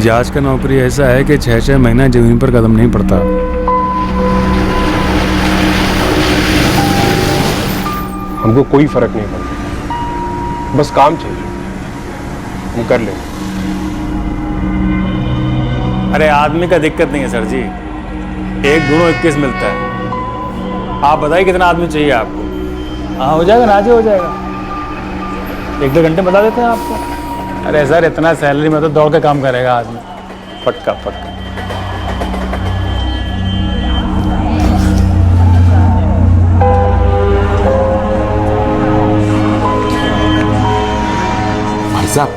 इजाज का नौकरी ऐसा है कि 6-6 महीना जमीन पर कदम नहीं पड़ता। हमको कोई फर्क नहीं पड़ता, बस काम चाहिए, हम कर लेंगे। अरे आदमी का दिक्कत नहीं है सर जी, 1 दूनो 21 मिलता है। आप बताइए कितना आदमी चाहिए आपको? हाँ हो जाएगा ना, आज ही हो जाएगा, 1-2 घंटे बता देते हैं आपको। अरे सर इतना सैलरी में तो दौड़ के काम करेगा आदमी, पक्का पक्का। भाई साहब,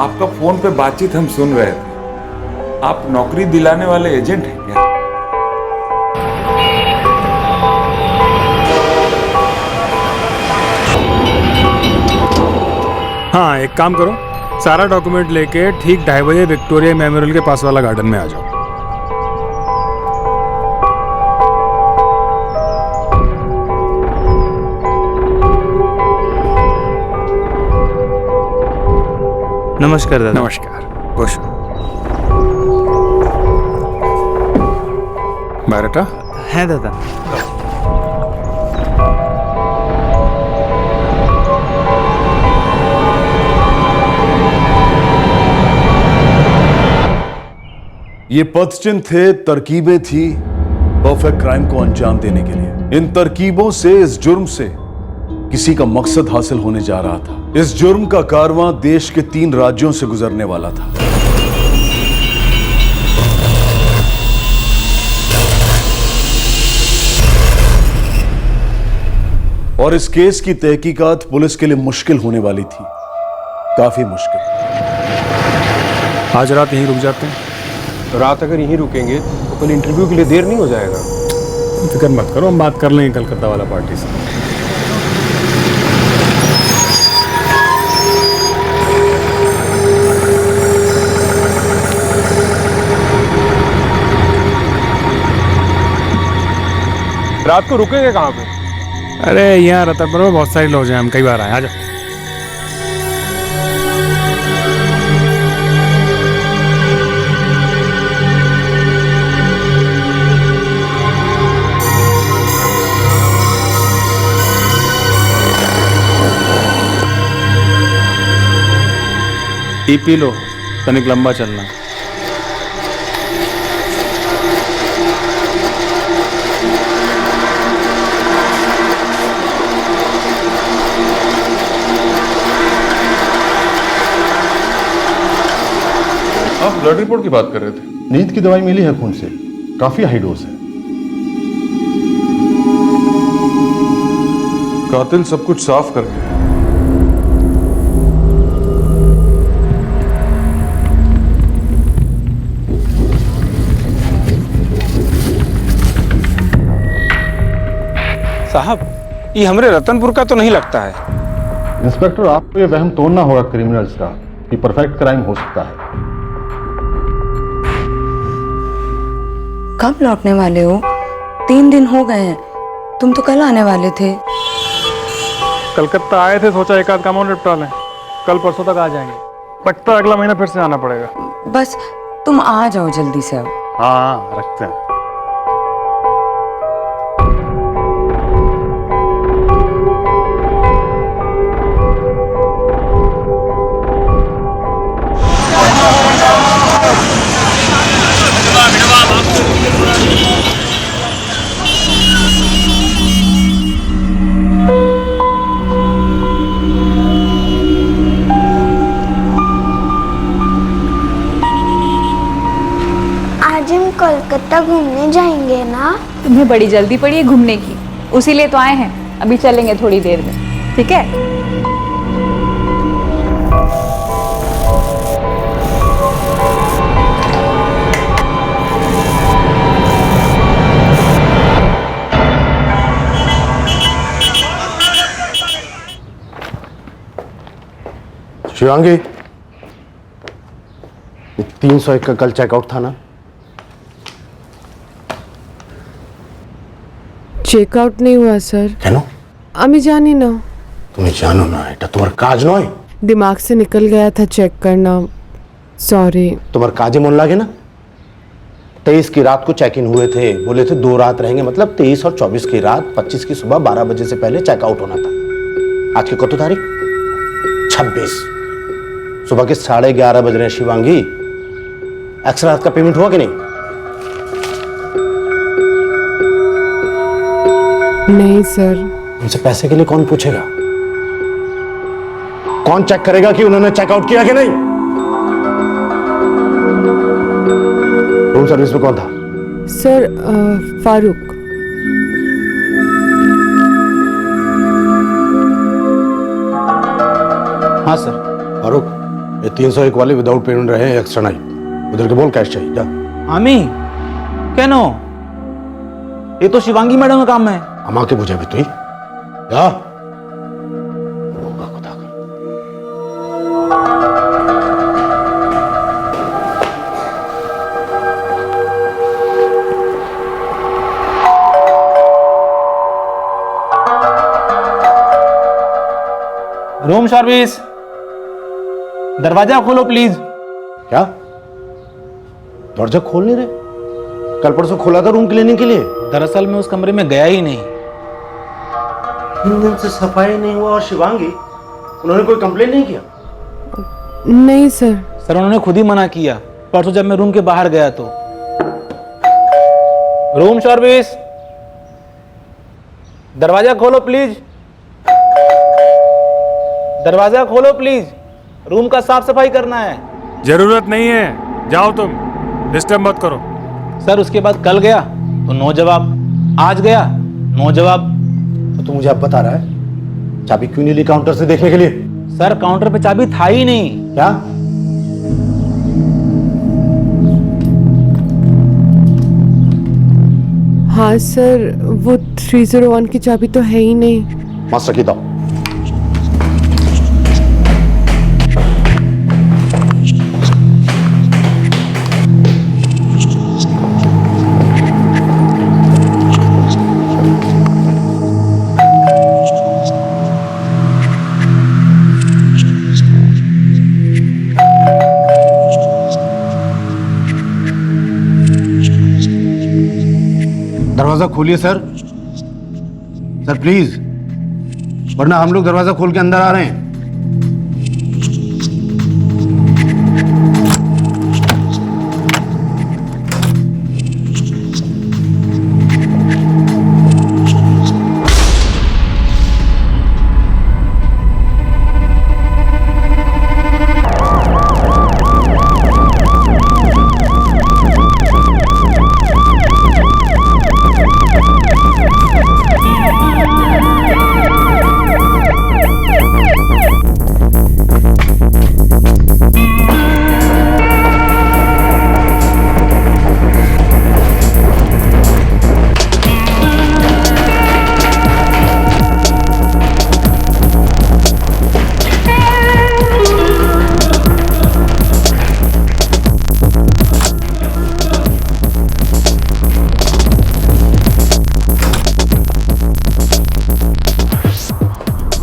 आपका फोन पे बातचीत हम सुन रहे थे। आप नौकरी दिलाने वाले एजेंट हैं क्या? हाँ एक काम करो, सारा डॉक्यूमेंट लेके ठीक 2:30 बजे विक्टोरिया मेमोरियल के पास वाला गार्डन में आ जाओ। नमस्कार दादा। नमस्कार, खुश बायोडाटा है दादा। ये पदचिन्ह थे, तरकीबें थी परफेक्ट क्राइम को अंजाम देने के लिए। इन तरकीबों से, इस जुर्म से किसी का मकसद हासिल होने जा रहा था। इस जुर्म का कारवां देश के 3 राज्यों से गुजरने वाला था। और इस केस की तहकीकात पुलिस के लिए मुश्किल होने वाली थी, काफी मुश्किल। आज रात यहीं रुक जाते हैं। रात अगर यहीं रुकेंगे तो कल इंटरव्यू के लिए देर नहीं हो जाएगा। फिक्र मत करो, हम बात कर लेंगे कलकत्ता वाला पार्टी से। रात को रुकेंगे कहाँ पे? अरे यहाँ रतनपुर में बहुत सारे लोग हैं, हम कई बार आए। आ जाओ। पी लो, तनिक लंबा चलना। आप ब्लड रिपोर्ट की बात कर रहे थे। नींद की दवाई मिली है खून से, काफी हाई डोज है। कातिल सब कुछ साफ कर गया। साहब, ये हमरे रतनपुर का तो नहीं लगता है। इंस्पेक्टर, आपको ये वहम तोड़ना होगा क्रिमिनल्स का कि परफेक्ट क्राइम हो सकता है। कब लौटने वाले हो? 3 दिन हो गए हैं, तुम तो कल आने वाले थे। कलकत्ता आए थे, सोचा एक आध काम और निपटा लें, कल परसों तक आ जाएंगे। लगता है अगला महीना फिर से आना पड़ेगा। बस तुम आ जाओ जल्दी से अब। हाँ रखते हैं। आज हम कोलकाता घूमने जाएंगे ना? तुम्हें बड़ी जल्दी पड़ी है घूमने की, उसी लिए तो आए हैं। अभी चलेंगे थोड़ी देर में, ठीक है? शिवांगी, 301 का कल चेकआउट था ना? चेकआउट नहीं हुआ सर। কেন? আমি জানি না। তুমি জানো না, এটা তোমার কাজ নয়। दिमाग से निकल गया था चेक करना, सॉरी। तुम्हारे काजे मन लागे ना, 23 की रात को चेक इन हुए थे, बोले थे 2 रात रहेंगे, मतलब 23 और 24 की रात, 25 की सुबह 12 बजे से पहले चेकआउट होना था। आज की कतो तारीख 26, सुबह के 11:30 बज रहे हैं। शिवांगी, एक्स्ट्रा रात का पेमेंट हुआ कि नहीं? नहीं सर। उनसे पैसे के लिए कौन पूछेगा? कौन चेक करेगा कि उन्होंने चेकआउट किया कि नहीं? रूम सर्विस में कौन था? सर फारूक। हाँ सर। फारूक, ये 301 वाले विदाउट पेमेंट रहे हैं, एक्स्ट्रा नहीं। उधर के बोल कैश चाहिए, जा। आमी केनो, ये तो शिवांगी मैडम का काम है। अमा के बुझे भी तू ही, जा। रूम सर्विस, दरवाजा खोलो प्लीज। क्या दरवाजा खोल नहीं रहे? कल परसों खोला था रूम क्लीनिंग के लिए। दरअसल मैं उस कमरे में गया ही नहीं। 3 दिन से सफाई नहीं हुआ। और शिवांगी, उन्होंने कोई कंप्लेन नहीं किया? नहीं सर। सर उन्होंने खुद ही मना किया परसों जब मैं रूम के बाहर गया तो। रूम सर्विस, दरवाजा खोलो प्लीज, दरवाजा खोलो प्लीज, रूम का साफ सफाई करना है। जरूरत नहीं है, जाओ तुम, डिस्टर्ब मत करो। सर उसके बाद कल गया तो नो जवाब, आज गया नो जवाब। तो तू मुझे अब बता रहा है चाबी क्यों नहीं ली काउंटर से देखने के लिए? सर काउंटर पे चाबी था ही नहीं। क्या? हाँ सर, वो 301 की चाबी तो है ही नहीं। मास्टर की दो। दरवाजा खोलिए सर, सर प्लीज, वरना हम लोग दरवाजा खोल के अंदर आ रहे हैं।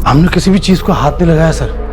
हमने किसी भी चीज को हाथ नहीं लगाया सर।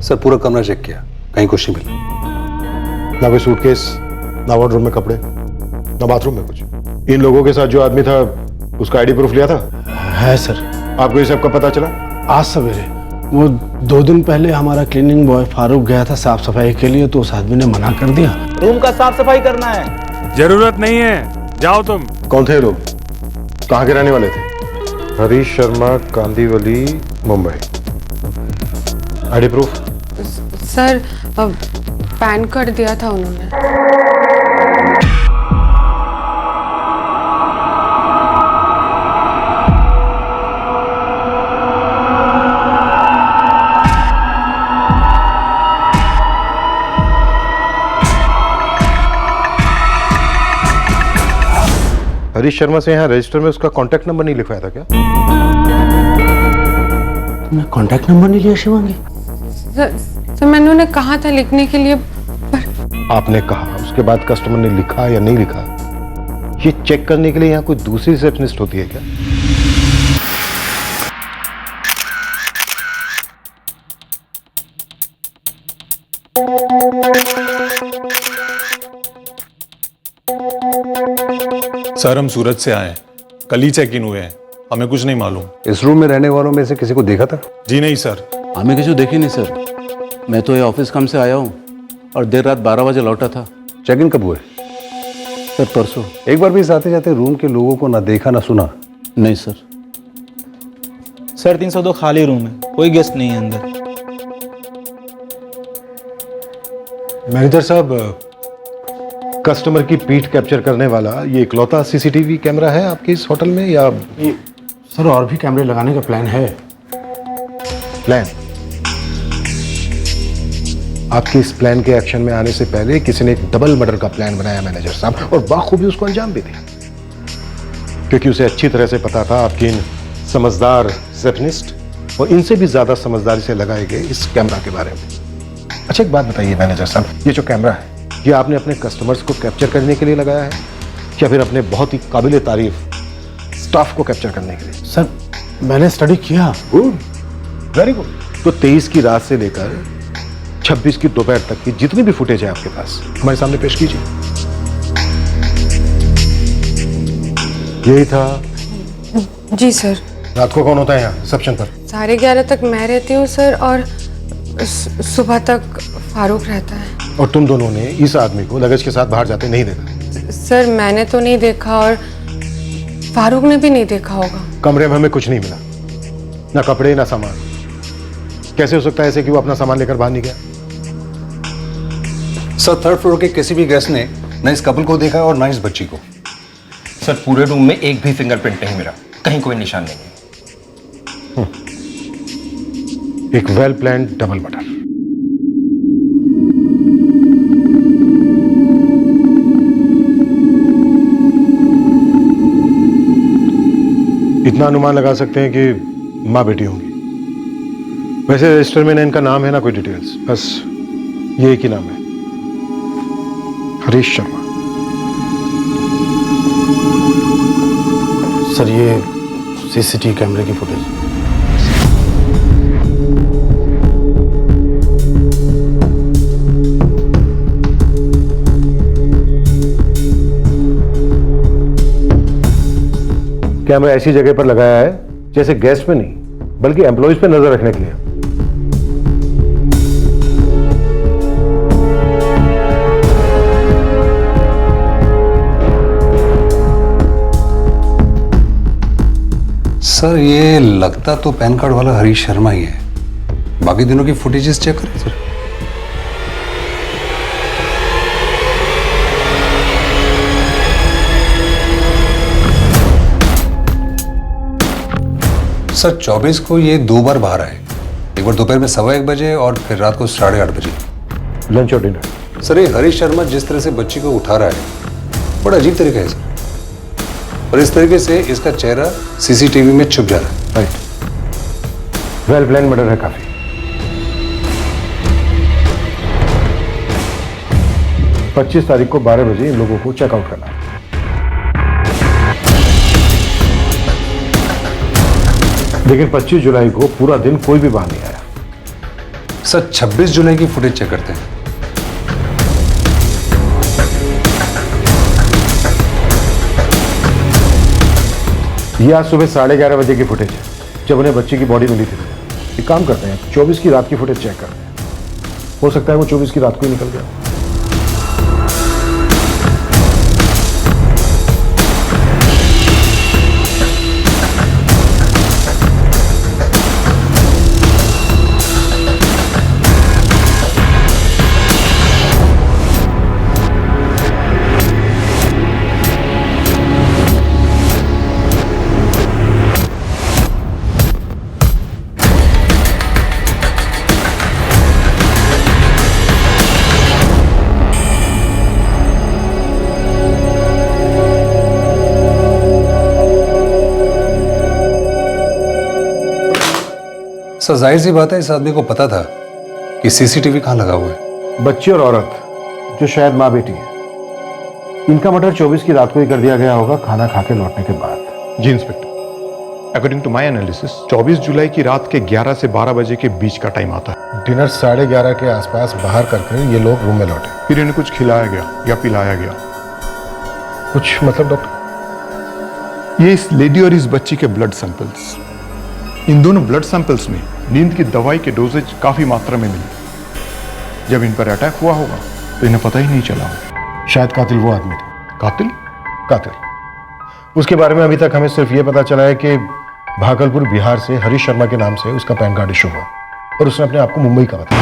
सर पूरा कमरा चेक किया, कहीं कुछ नहीं मिला। ना कोई सूटकेस, ना वार्डरूम में कपड़े, ना बाथरूम में कुछ। इन लोगों के साथ जो आदमी था उसका आईडी प्रूफ लिया था? है सर। आपको ये सब कब पता चला? आज सवेरे। वो 2 दिन पहले हमारा क्लीनिंग बॉय फारूक गया था साफ सफाई के लिए, तो उस आदमी ने मना कर दिया। रूम का साफ सफाई करना है। जरूरत नहीं है, जाओ तुम। कौन थे लोग? कहाँ के रहने वाले थे? Harish Sharma, Kandivali, Mumbai. ID proof? Sir pan card दिया था उन्होंने। हरीश शर्मा से यहाँ रजिस्टर में उसका कांटेक्ट नंबर नहीं लिखवाया था क्या? तुमने कांटेक्ट नंबर नहीं लिया शिवांगी? सर मैंने उन्हें कहा था लिखने के लिए, पर आपने कहा, उसके बाद कस्टमर ने लिखा या नहीं लिखा, ये चेक करने के लिए यहाँ कोई दूसरी रिसेप्शनिस्ट होती है क्या? सर हम सूरत से आए हैं, कल ही चेक इन हुए हैं, हमें कुछ नहीं मालूम। इस रूम में रहने वालों में से किसी को देखा था? जी नहीं सर। हमें किसी को देखी नहीं सर। मैं तो ये ऑफिस काम से आया हूँ और देर रात 12 बजे लौटा था। चेक इन कब हुए? सर परसों। एक बार भी आते जाते रूम के लोगों को ना देखा ना सुना? नहीं सर। सर 302 खाली रूम है, कोई गेस्ट नहीं है अंदर। मैनेजर साहब, कस्टमर की पीठ कैप्चर करने वाला ये इकलौता सीसीटीवी कैमरा है आपके इस होटल में, या सर और भी कैमरे लगाने का प्लान है। प्लान? आपके इस प्लान के एक्शन में आने से पहले किसी ने एक डबल मर्डर का प्लान बनाया मैनेजर साहब, और बाखूबी उसको अंजाम भी दिया, क्योंकि उसे अच्छी तरह से पता था आपकी इन समझदार रिसेप्शनिस्ट और इनसे भी ज्यादा समझदारी से लगाए गए इस कैमरा के बारे में। अच्छा एक बात बताइए मैनेजर साहब, ये जो कैमरा है ये आपने अपने कस्टमर्स को कैप्चर करने के लिए लगाया है या फिर अपने बहुत ही काबिल तारीफ स्टाफ को कैप्चर करने के लिए? सर मैंने स्टडी किया। Good, very good. तो 23 की रात से लेकर 26 की दोपहर तक की जितनी भी फुटेज है आपके पास हमारे सामने पेश कीजिए। यही था? जी सर। रात को कौन होता है यहाँ रिसेप्शन पर? 11:30 तक मैं रहती हूँ सर, और सुबह तक फारूक रहता है। और तुम दोनों ने इस आदमी को लगेज के साथ बाहर जाते नहीं देखा? सर मैंने तो नहीं देखा और फारूक ने भी नहीं देखा होगा। कमरे में हमें कुछ नहीं मिला, ना कपड़े ना सामान। कैसे हो सकता है ऐसे कि वो अपना सामान लेकर बाहर नहीं गया? सर 3rd फ्लोर के किसी भी गेस्ट ने न इस कपल को देखा और न इस बच्ची को। सर पूरे रूम में एक भी फिंगरप्रिंट नहीं मिला, कहीं कोई निशान नहीं है। एक वेल प्लान्ड डबल मर्डर। इतना अनुमान लगा सकते हैं कि माँ बेटी होंगी। वैसे रजिस्टर में ना इनका नाम है ना कोई डिटेल्स, बस ये एक ही नाम है, हरीश शर्मा। सर ये सीसीटीवी कैमरे की फुटेज। कैमरा ऐसी जगह पर लगाया है जैसे गेस्ट पे नहीं बल्कि एम्प्लॉइज पे नजर रखने के लिए। सर ये लगता तो पैन कार्ड वाला हरीश शर्मा ही है, बाकी दिनों की फुटेजेस चेक करें सर। सर 24 को ये 2 बार बाहर आए, एक बार दोपहर में 1:15 बजे और फिर रात को 8:30 बजे। लंच और डिनर? सर ये हरीश शर्मा जिस तरह से बच्ची को उठा रहा है बड़ा अजीब तरीका है सर, और इस तरीके से इसका चेहरा सीसीटीवी में छुप जा रहा है। राइट, वेल प्लान मर्डर है काफी। पच्चीस तारीख को 12 बजे इन लोगों को चेकआउट करना है। लेकिन 25 जुलाई को पूरा दिन कोई भी बाहर नहीं आया। सर 26 जुलाई की फुटेज चेक करते हैं। ये आज सुबह 11:30 बजे की फुटेज है। जब उन्हें बच्चे की बॉडी मिली थी। एक काम करते हैं, 24 की रात की फुटेज चेक करते हैं। हो सकता है वो 24 की रात को ही निकल गया। सर जाहिर सी बात है, इस आदमी को पता था कि सीसीटीवी कहाँ लगा हुआ है। बच्ची और औरत जो शायद माँ बेटी है, इनका मर्डर 24 की रात को ही कर दिया गया होगा, खाना खा के लौटने के बाद। जी inspector, according to my analysis 24 जुलाई की रात के 11 से 12 बजे के बीच का टाइम आता है। डिनर 11:30 के आसपास बाहर करके ये लोग रूम में लौटे। फिर इन्हें कुछ खिलाया गया या पिलाया गया। कुछ मतलब डॉक्टर? ये इस लेडी और इस बच्ची के ब्लड सैंपल्स, इन दोनों ब्लड सैंपल्स में नींद की दवाई के डोजेज काफी मात्रा में मिली। जब इन पर अटैक हुआ होगा तो इन्हें पता ही नहीं चला। शायद कातिल वो आदमी था। कातिल? कातिल। उसके बारे में अभी तक हमें सिर्फ ये पता चला है कि भागलपुर बिहार से हरीश शर्मा के नाम से उसका पैन कार्ड इशू हुआ और उसने अपने आप को मुंबई का बताया।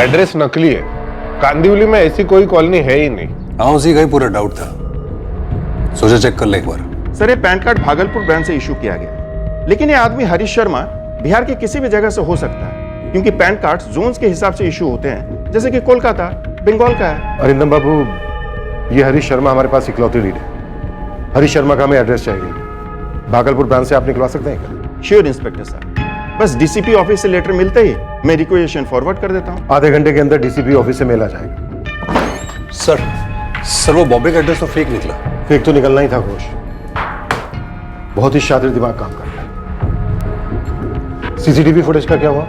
एड्रेस नकली है। कांदिवली में ऐसी कोई कॉलोनी है ही नहीं। हाँ, उसी का ही पूरा डाउट था। सोचा चेक कर ले एक बार। सर, ये पैन कार्ड भागलपुर ब्रांच से इशू किया गया, लेकिन ये आदमी हरीश शर्मा बिहार के किसी भी जगह से हो सकता है, क्योंकि पैन कार्ड जोन्स के हिसाब से इशू होते हैं, जैसे कि कोलकाता बंगाल का है। अरिंदम बाबू, ये हरीश शर्मा हमारे पास इकलौती लीड है। हरीश शर्मा का हमें एड्रेस चाहिए। भागलपुर ब्रांच से आप निकलवा सकते हैं क्या? श्योर इंस्पेक्टर साहब, बस डीसीपी ऑफिस से लेटर मिलते ही मैं रिक्वेशन फॉरवर्ड कर देता हूँ। आधे घंटे के अंदर डीसीपी ऑफिस से मेल आ जाएगा। सर वो बॉम्बे का एड्रेस तो फेक निकला। फेक तो निकलना ही था घोष। बहुत ही शातिर दिमाग काम कर रहा है। सीसीटीवी फुटेज का क्या हुआ?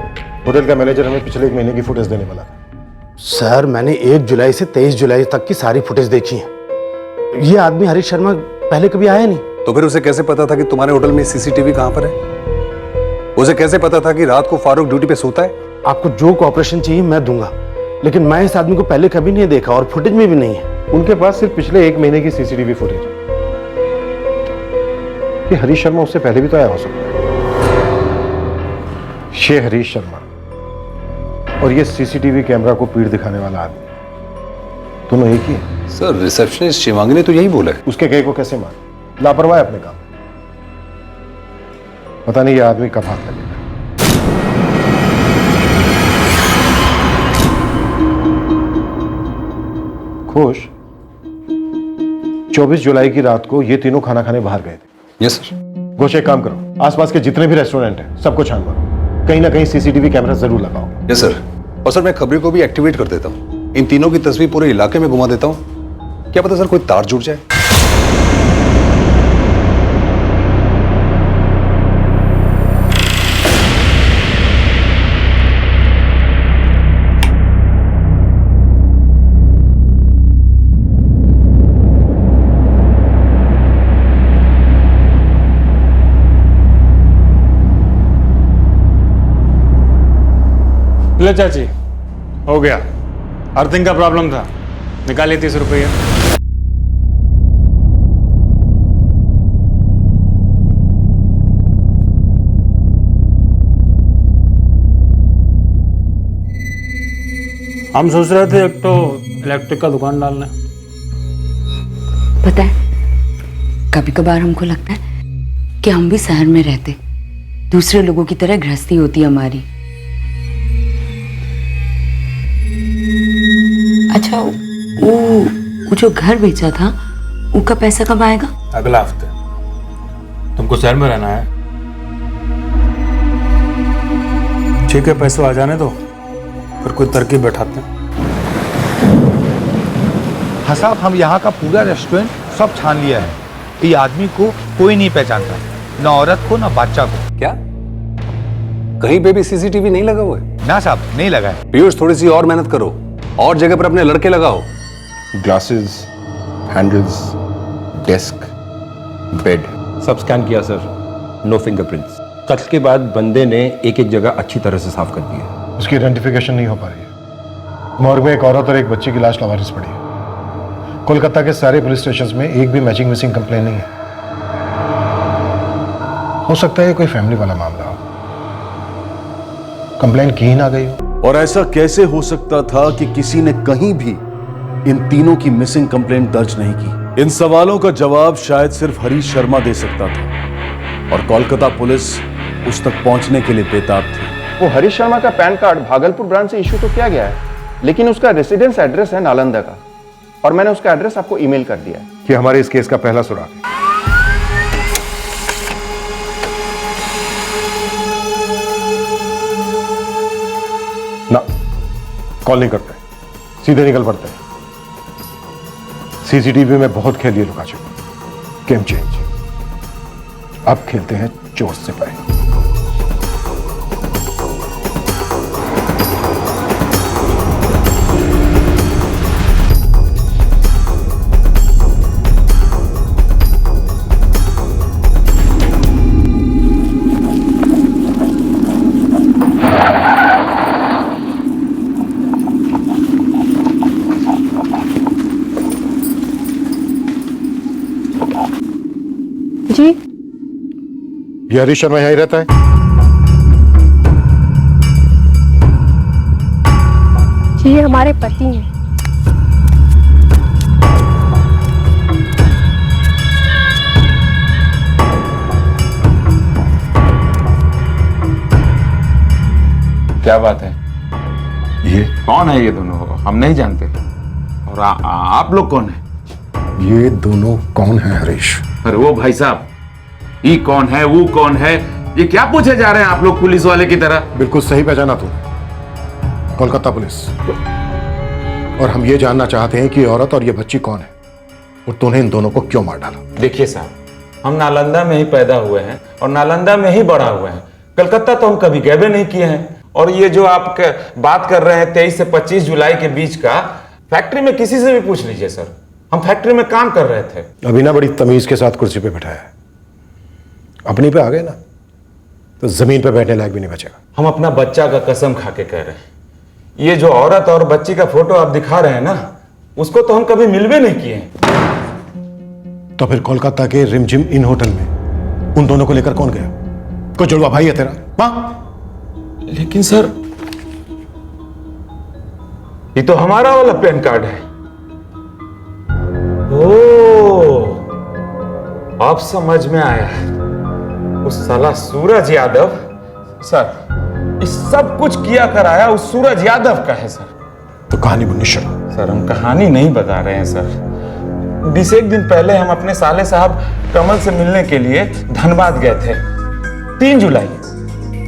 होटल का मैनेजर हमें पिछले 1 महीने की फुटेज देने वाला था। सर, मैंने 1 जुलाई से 23 जुलाई तक की सारी फुटेज देखी है। ये आदमी हरीश शर्मा पहले कभी आया नहीं। तो फिर उसे कैसे पता था कि तुम्हारे होटल में सीसीटीवी कहाँ पर है? उसे कैसे पता था कि रात को फारूक ड्यूटी पे सोता है? आपको जो कोऑपरेशन चाहिए मैं दूंगा, लेकिन मैं इस आदमी को पहले कभी नहीं देखा और फुटेज में भी नहीं है। उनके पास सिर्फ पिछले 1 महीने की सीसीटीवी फुटेज है। कि हरीश शर्मा उससे पहले भी तो आया हो सकता है। ये हरीश शर्मा और ये सीसीटीवी कैमरा को पीठ दिखाने वाला आदमी, दोनों एक ही है। सर, रिसेप्शनिस्ट शिवांगी ने तो यही बोला है। उसके कहे को कैसे मान? लापरवाह है अपने काम। पता नहीं ये आदमी कब हाथ लगेगा। खुश 24 जुलाई की रात को ये तीनों खाना खाने बाहर गए थे। Yes sir. घोष, एक काम करो, आसपास के जितने भी रेस्टोरेंट हैं सबको छान मारो, कहीं ना कहीं सीसीटीवी कैमरा जरूर लगाओ। Yes sir. और सर, मैं खबरी को भी एक्टिवेट कर देता हूँ। इन तीनों की तस्वीर पूरे इलाके में घुमा देता हूँ। क्या पता सर कोई तार जुड़ जाए। ले चाची, हो गया। अर्थिंग का प्रॉब्लम था, निकालिए 30 रुपये। हम सोच रहे थे एक तो इलेक्ट्रिक का दुकान डालना है। पता है, कभी कभार हमको लगता है कि हम भी शहर में रहते, दूसरे लोगों की तरह गृहस्थी होती हमारी। अच्छा, वो जो घर बेचा था, उसका पैसा कब आएगा? अगला हफ्ते। तुमको शहर में रहना है? ठीक है, पैसे आ जाने दो, फिर कोई तरकीब बैठाते हैं। हाँ साहब, हम यहाँ का पूरा रेस्टोरेंट सब छान लिया है। ये आदमी को कोई नहीं पहचानता, ना औरत को ना बच्चा को। क्या कहीं पे भी सीसीटीवी नहीं लगा हुआ है? ना साहब, नहीं लगा है। पीयूष, थोड़ी सी और मेहनत करो, और जगह पर अपने लड़के लगाओ। ग्लासेस, हैंडल्स, डेस्क, बेड सब स्कैन किया सर। No fingerprints. कत्ल के बाद बंदे ने एक एक जगह अच्छी तरह से साफ कर दी है। उसकी आइडेंटिफिकेशन नहीं हो पा रही है। मॉर्ग में एक औरत और एक बच्चे की लाश लावारिस पड़ी है। कोलकाता के सारे पुलिस स्टेशन में एक भी मैचिंग मिसिंग कंप्लेन नहीं है। हो सकता है कोई फैमिली वाला मामला हो, कंप्लेन की ही ना गई हो। और ऐसा कैसे हो सकता था कि किसी ने कहीं भी इन तीनों की मिसिंग कंप्लेंट दर्ज नहीं की? इन सवालों का जवाब शायद सिर्फ हरीश शर्मा दे सकता था, और कोलकाता पुलिस उस तक पहुंचने के लिए बेताब थी। वो हरीश शर्मा का पैन कार्ड भागलपुर ब्रांच से इशू तो किया गया है, लेकिन उसका रेसिडेंस एड्रेस है नालंदा का, और मैंने उसका एड्रेस आपको ईमेल कर दिया है। कि हमारे इस केस का पहला सुराग है। ना, कॉल नहीं करते, सीधे निकल पड़ते हैं। सीसीटीवी में बहुत खेल लिए लुका छिपी। Game change. अब खेलते हैं चोर सिपाही। जी, ये हरीश शर्मा यहीं रहता है? जी ये हमारे पति हैं। क्या बात है? ये कौन है ये दोनों? हम नहीं जानते। और आप लोग कौन है? ये दोनों कौन है हरीश? अरे वो भाई साहब, ये कौन है, वो कौन है, ये क्या पूछे जा रहे हैं आप लोग पुलिस वाले की तरह? बिल्कुल सही पहचाना तू, कोलकाता पुलिस। और हम ये जानना चाहते हैं कि ये औरत और ये बच्ची कौन है, और तूने इन दोनों को क्यों मार डाला? देखिए साहब, हम नालंदा में ही पैदा हुए हैं और नालंदा में ही बड़ा हुए हैं। कलकत्ता तो हम कभी गए भी नहीं किए हैं। और ये जो आप बात कर रहे हैं 23 से 25 जुलाई के बीच का, फैक्ट्री में किसी से भी पूछ लीजिए सर, हम फैक्ट्री में काम कर रहे थे। अभी ना बड़ी तमीज के साथ कुर्सी पे बैठाया है, अपनी पे आ गए ना तो जमीन पे बैठने लायक भी नहीं बचेगा। हम अपना बच्चा का कसम खा के कह रहे हैं, ये जो औरत और बच्ची का फोटो आप दिखा रहे हैं ना, उसको तो हम कभी मिलवे नहीं किए हैं। तो फिर कोलकाता के रिमझिम इन होटल में उन दोनों को लेकर कौन गया? कोई जुड़वा भाई है तेरा? हाँ, लेकिन सर ये तो हमारा वाला पैन कार्ड है। ओह, अब समझ में आया। उस साला सूरज यादव, सर इस सब कुछ किया कराया उस सूरज यादव का है सर। तो कहानी बुननी शुरू। सर हम कहानी नहीं बता रहे हैं सर। 20 दिन पहले हम अपने साले साहब कमल से मिलने के लिए धनबाद गए थे, 3 जुलाई।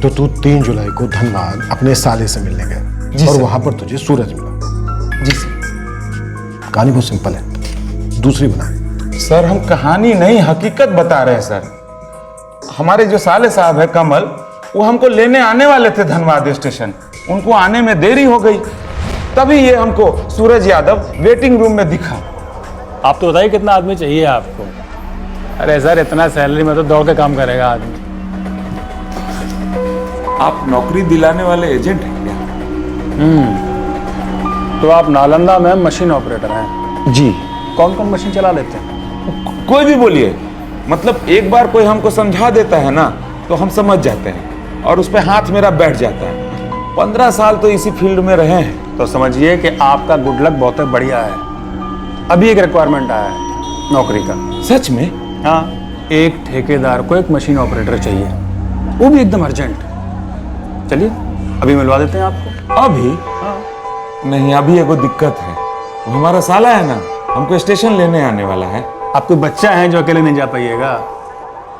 तो तू 3 जुलाई को धनबाद अपने साले से मिलने गया और वहां पर तुझे सूरज मिला? जी सर। कहानी बहुत सिंपल है, दूसरी बना। सर हम कहानी नहीं हकीकत बता रहे हैं सर। हमारे जो साले साहब है कमल, वो हमको लेने आने वाले थे धनबाद स्टेशन, उनको आने में देरी हो गई, तभी ये हमको सूरज यादव वेटिंग रूम में दिखा। आप तो बताइए कितना आदमी चाहिए आपको? अरे सर इतना सैलरी में तो दौड़ के काम करेगा आदमी। आप नौकरी दिलाने वाले एजेंट हैं क्या? तो आप नालंदा में मशीन ऑपरेटर हैं? जी। कौन कौन मशीन चला लेते हैं? कोई भी बोलिए, मतलब एक बार कोई हमको समझा देता है ना तो हम समझ जाते हैं और उस पर हाथ मेरा बैठ जाता है। 15 साल तो इसी फील्ड में रहे हैं। तो समझिए कि आपका गुड लक बहुत बढ़िया है। अभी एक रिक्वायरमेंट आया है नौकरी का। सच में? हाँ, एक ठेकेदार को एक मशीन ऑपरेटर चाहिए, वो भी एकदम अर्जेंट। चलिए अभी मिलवा देते हैं आपको। अभी? हाँ। नहीं, अभी एगो दिक्कत है, वो हमारा साला है ना, हमको स्टेशन लेने आने वाला है। आप कोई बच्चा है जो अकेले नहीं जा पाइएगा,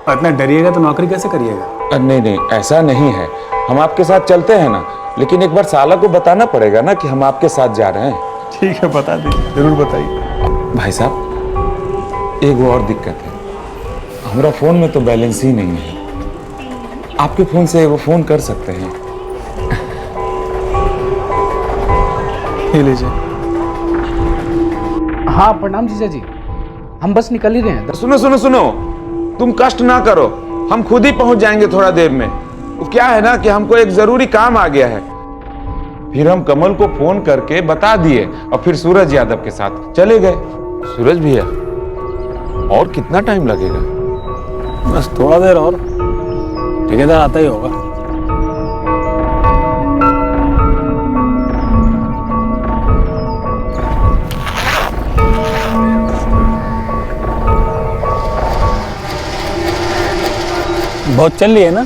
और इतना डरिएगा तो नौकरी कैसे करिएगा? नहीं नहीं, ऐसा नहीं है, हम आपके साथ चलते हैं ना, लेकिन एक बार साला को बताना पड़ेगा ना कि हम आपके साथ जा रहे हैं। ठीक है, बता दीजिए, जरूर बताइए। भाई साहब एक और दिक्कत है, हमारा फोन में तो बैलेंस ही नहीं है, आपके फोन से वो फोन कर सकते हैं? ये लीजिए। हाँ प्रणाम जीजा जी, हम बस निकल ही रहे हैं। सुनो सुनो सुनो, तुम कष्ट ना करो, हम खुद ही पहुंच जाएंगे थोड़ा देर में। वो क्या है ना कि हमको एक जरूरी काम आ गया है। फिर हम कमल को फोन करके बता दिए और फिर सूरज यादव के साथ चले गए। सूरज भैया, और कितना टाइम लगेगा? बस थोड़ा देर और, ठेकेदार आता ही होगा। बहुत चल रही है ना?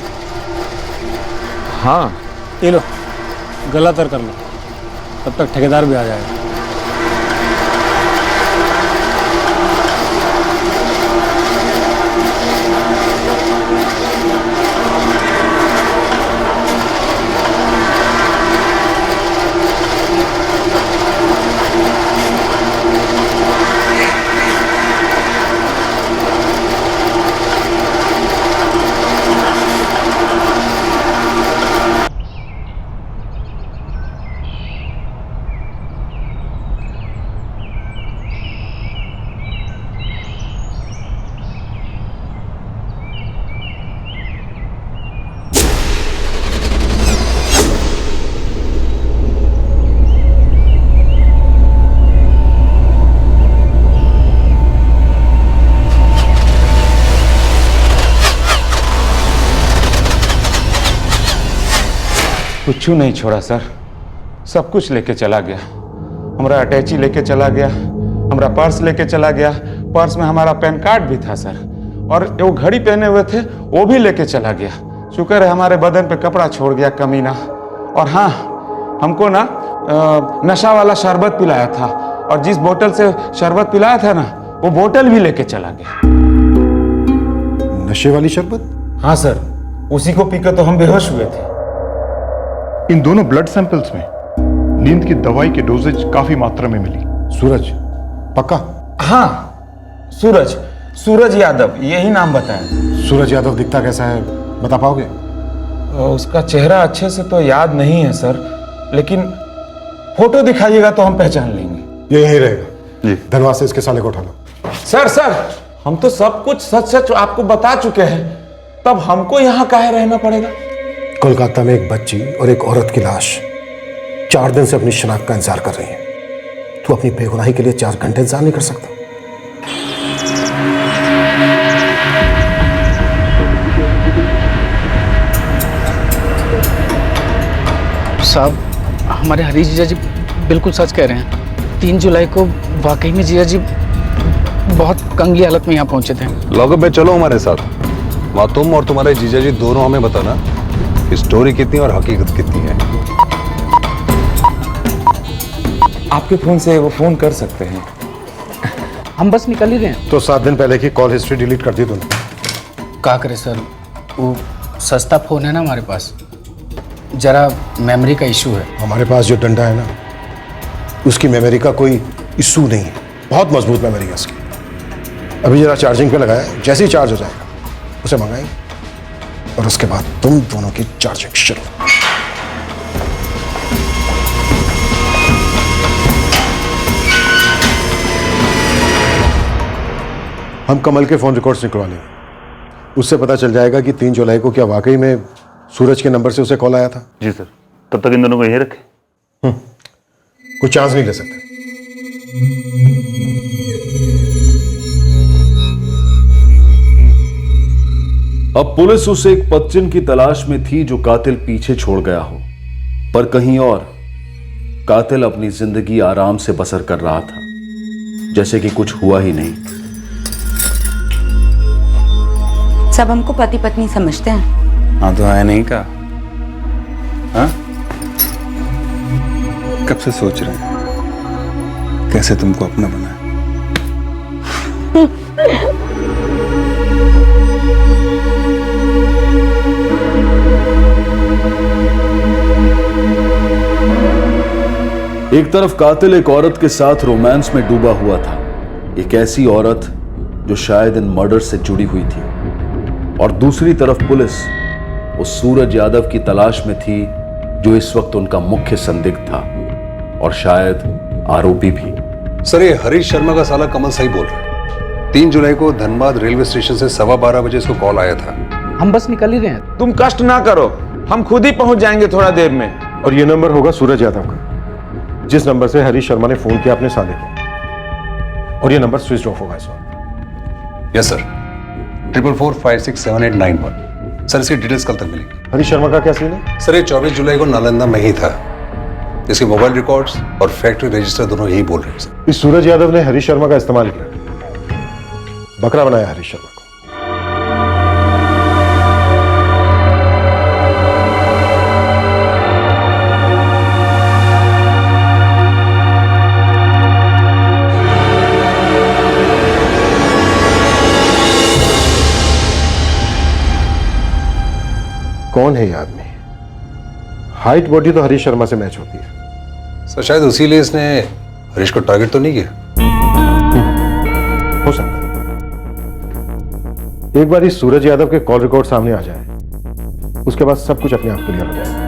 हाँ, ये लो गला तर कर लो, तब तक ठेकेदार भी आ जाएगा। कुछ नहीं छोड़ा सर, सब कुछ लेके चला गया। हमारा अटैची लेके चला गया, हमारा पर्स लेके चला गया। पर्स में हमारा पैन कार्ड भी था सर, और वो घड़ी पहने हुए थे वो भी लेके चला गया। शुक्र है हमारे बदन पे कपड़ा छोड़ गया कमीना। और हाँ, हमको ना नशा वाला शरबत पिलाया था, और जिस बोतल से शरबत पिलाया था ना, वो बोतल भी लेके चला गया। नशे वाली शरबत? हाँ सर, उसी को पीकर तो हम बेहोश हुए थे। इन दोनों ब्लड सैंपल्स में नींद की दवाई की डोजेज काफी मात्रा में मिली। सूरज पक्का? हाँ, सूरज यादव, यही नाम बताया। सूरज यादव दिखता कैसा है बता पाओगे? उसका चेहरा अच्छे से तो याद नहीं है सर, लेकिन फोटो दिखाइएगा तो हम पहचान लेंगे। ये यही रहेगा जी। धनवाद से इसके साले को उठा लो। सर हम तो सब कुछ सच आपको बता चुके हैं, तब हमको यहाँ काहे रहना पड़ेगा? कोलकाता में एक बच्ची और एक औरत की लाश 4 दिन से अपनी शनाख्त का इंतजार कर रही है। तू अपनी बेगुनाही के लिए 4 घंटे इंतजार नहीं कर सकता? साहब, हमारे हरी जीजा जी बिल्कुल सच कह रहे हैं। 3 जुलाई को वाकई में जीजा जी बहुत कंगली हालत में यहाँ पहुंचे थे। लॉकअप में चलो हमारे साथ, वहाँ तुम और तुम्हारे जीजा जी दोनों हमें बताना कि स्टोरी कितनी और हकीकत कितनी है। आपके फोन से वो फोन कर सकते हैं। हम बस निकल ही रहे हैं। तो 7 दिन पहले की कॉल हिस्ट्री डिलीट कर दी तुमने? क्या करे सर, वो सस्ता फोन है ना हमारे पास, जरा मेमोरी का इशू है। हमारे पास जो डंडा है ना, उसकी मेमोरी का कोई इशू नहीं है, बहुत मजबूत मेमोरी है उसकी। अभी जरा चार्जिंग पे लगाया, जैसे ही चार्ज हो जाएगा उसे मंगाएंगे, और उसके बाद तुम दोनों की चार्जिंग शुरू। हम कमल के फोन रिकॉर्ड्स निकलवा लेंगे, उससे पता चल जाएगा कि 3 जुलाई को क्या वाकई में सूरज के नंबर से उसे कॉल आया था। जी सर, तब तक इन दोनों को यहीं रखें। कोई चांस नहीं ले सकते। अब पुलिस उस एक पच्चिन की तलाश में थी जो कातिल पीछे छोड़ गया हो, पर कहीं और कातिल अपनी जिंदगी आराम से बसर कर रहा था, जैसे कि कुछ हुआ ही नहीं। सब हमको पति पत्नी समझते हैं। हाँ तो है नहीं का? हाँ? कब से सोच रहे हैं कैसे तुमको अपना बनाए। एक तरफ कातिल एक औरत के साथ रोमांस में डूबा हुआ था, एक ऐसी औरत जो शायद इन मर्डर से जुड़ी हुई थी, और दूसरी तरफ पुलिस उस सूरज यादव की तलाश में थी जो इस वक्त उनका मुख्य संदिग्ध था और शायद आरोपी भी। सर, ये हरीश शर्मा का साला कमल सही बोल रहा है। 3 जुलाई को धनबाद रेलवे स्टेशन से 12:15 बजे इसको कॉल आया था हम बस निकल ही रहे हैं। तुम कष्ट ना करो, हम खुद ही पहुंच जाएंगे थोड़ा देर में। और ये नंबर होगा सूरज यादव का, जिस नंबर से हरीश शर्मा ने फोन किया अपने साले को। और ये नंबर स्विच ऑफ होगा इस वक्त। Yes sir, 44467891। सर इसकी डिटेल्स कल तक मिलेंगी। हरीश शर्मा का क्या सीन है? सर ये 24 जुलाई को नालंदा में ही था। इसके मोबाइल रिकॉर्ड्स और फैक्ट्री रजिस्टर दोनों यही बोल रहे हैं सर। इस सूरज यादव ने हरीश शर्मा का इस्तेमाल किया, बकरा बनाया हरीश शर्मा को। कौन है ये आदमी? हाइट बॉडी तो हरीश शर्मा से मैच होती है। सर शायद उसीलिए इसने हरीश को टारगेट तो नहीं किया। हो सकता है। एक बार इस सूरज यादव के कॉल रिकॉर्ड सामने आ जाए, उसके बाद सब कुछ अपने आप क्लियर हो जाएगा।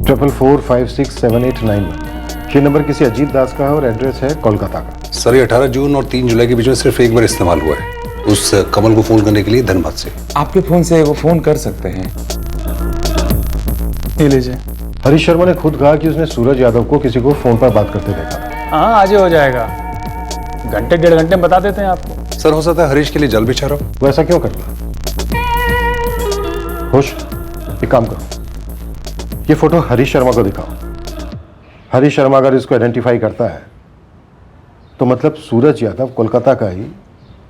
ट्रिपल 4567891। ये नंबर किसी अजीत दास का है और एड्रेस है कोलकाता का। सर ये 18 जून और 3 जुलाई के बीच में सिर्फ एक बार इस्तेमाल हुआ है, उस कमल को फोन करने के लिए धनबाद से। आपके फोन से वो फोन कर सकते हैं। ये लीजिए। हरीश शर्मा ने खुद कहा कि उसने सूरज यादव को किसी को फोन पर बात करते देखा था। हाँ आज ही हो जाएगा, घंटे 1.5 घंटे में बता देते हैं आपको। सर हो सकता है हरीश के लिए जल बिछा रहा हूं। वो ऐसा क्यों करता? खुश, एक काम करो, ये फोटो हरीश शर्मा को दिखाओ। हरीश शर्मा अगर इसको आइडेंटिफाई करता है तो मतलब सूरज यादव कोलकाता का ही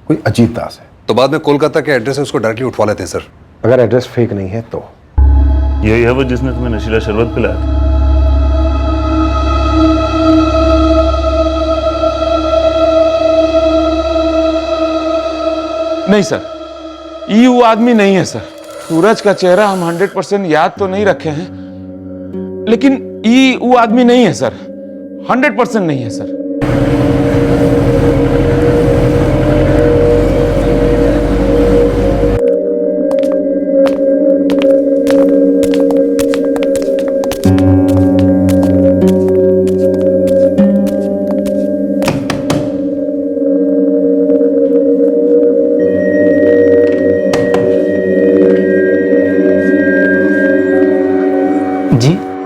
कोई अजीत दास है। तो बाद में कोलकाता के एड्रेस है उसको डायरेक्टली उठवा लेते हैं सर। अगर एड्रेस फेक नहीं है तो। यही है वो जिसने तुम्हें नशीला शरबत पिलाया था? नहीं सर, ये वो आदमी नहीं है सर। सूरज का चेहरा हम 100% याद तो नहीं रखे हैं, लेकिन ये वो आदमी नहीं है सर, 100% नहीं है सर।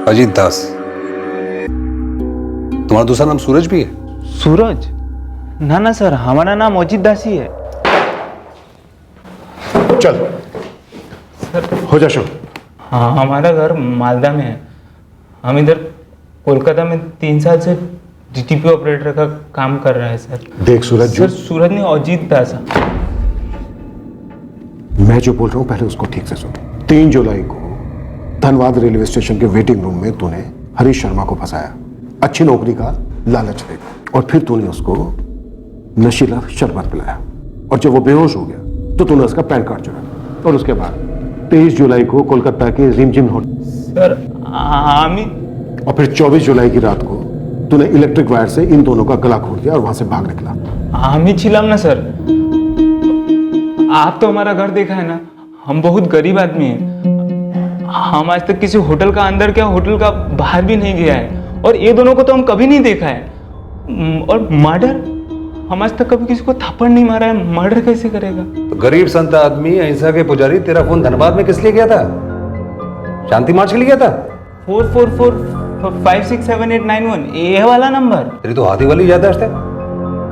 अजीत दास। तुम्हारा दूसरा नाम सूरज भी है? सूरज? ना ना सर, हमारा नाम अजीत दास ही है। चल हो जा शुरू। हाँ, हमारा घर मालदा में है। हम इधर कोलकाता में 3 साल से डीटीपी ऑपरेटर का काम कर रहा है सर। देख सूरज, सर सूरज ने अजीत दास। मैं जो बोल रहा हूं पहले उसको ठीक से सुन। 3 जुलाई को धनबाद रेलवे स्टेशन के वेटिंग रूम में तूने हरीश शर्मा को फंसाया, अच्छी नौकरी का लालच देकर, और फिर तूने उसको नशीला शरबत पिलाया, और जब वो बेहोश हो गया तो तूने उसका पैन कार्ड चुराया, और उसके बाद 23 जुलाई को कोलकाता के रिमझिम होटल सर और फिर 24 जुलाई की रात को तूने इलेक्ट्रिक वायर से इन दोनों का गला खोल दिया और वहां से भाग निकला। हामी छिलाम ना सर, आप तो हमारा घर देखा है ना, हम बहुत गरीब आदमी हैं। हम आज तक किसी होटल का अंदर क्या होटल का बाहर भी नहीं गया है, और ये दोनों को तो हम कभी नहीं देखा है। और मर्डर, हम आज तक कभी किसी को थप्पड़ नहीं मारा है, मर्डर कैसे करेगा? तो गरीब संत आदमी, अहिंसा के पुजारी, तेरा फोन धनबाद में किस लिए गया था? शांति मार्च के लिए गया था? 44456781 ये वाला नंबर। तेरी तो हाथी वाली याददाश्त है।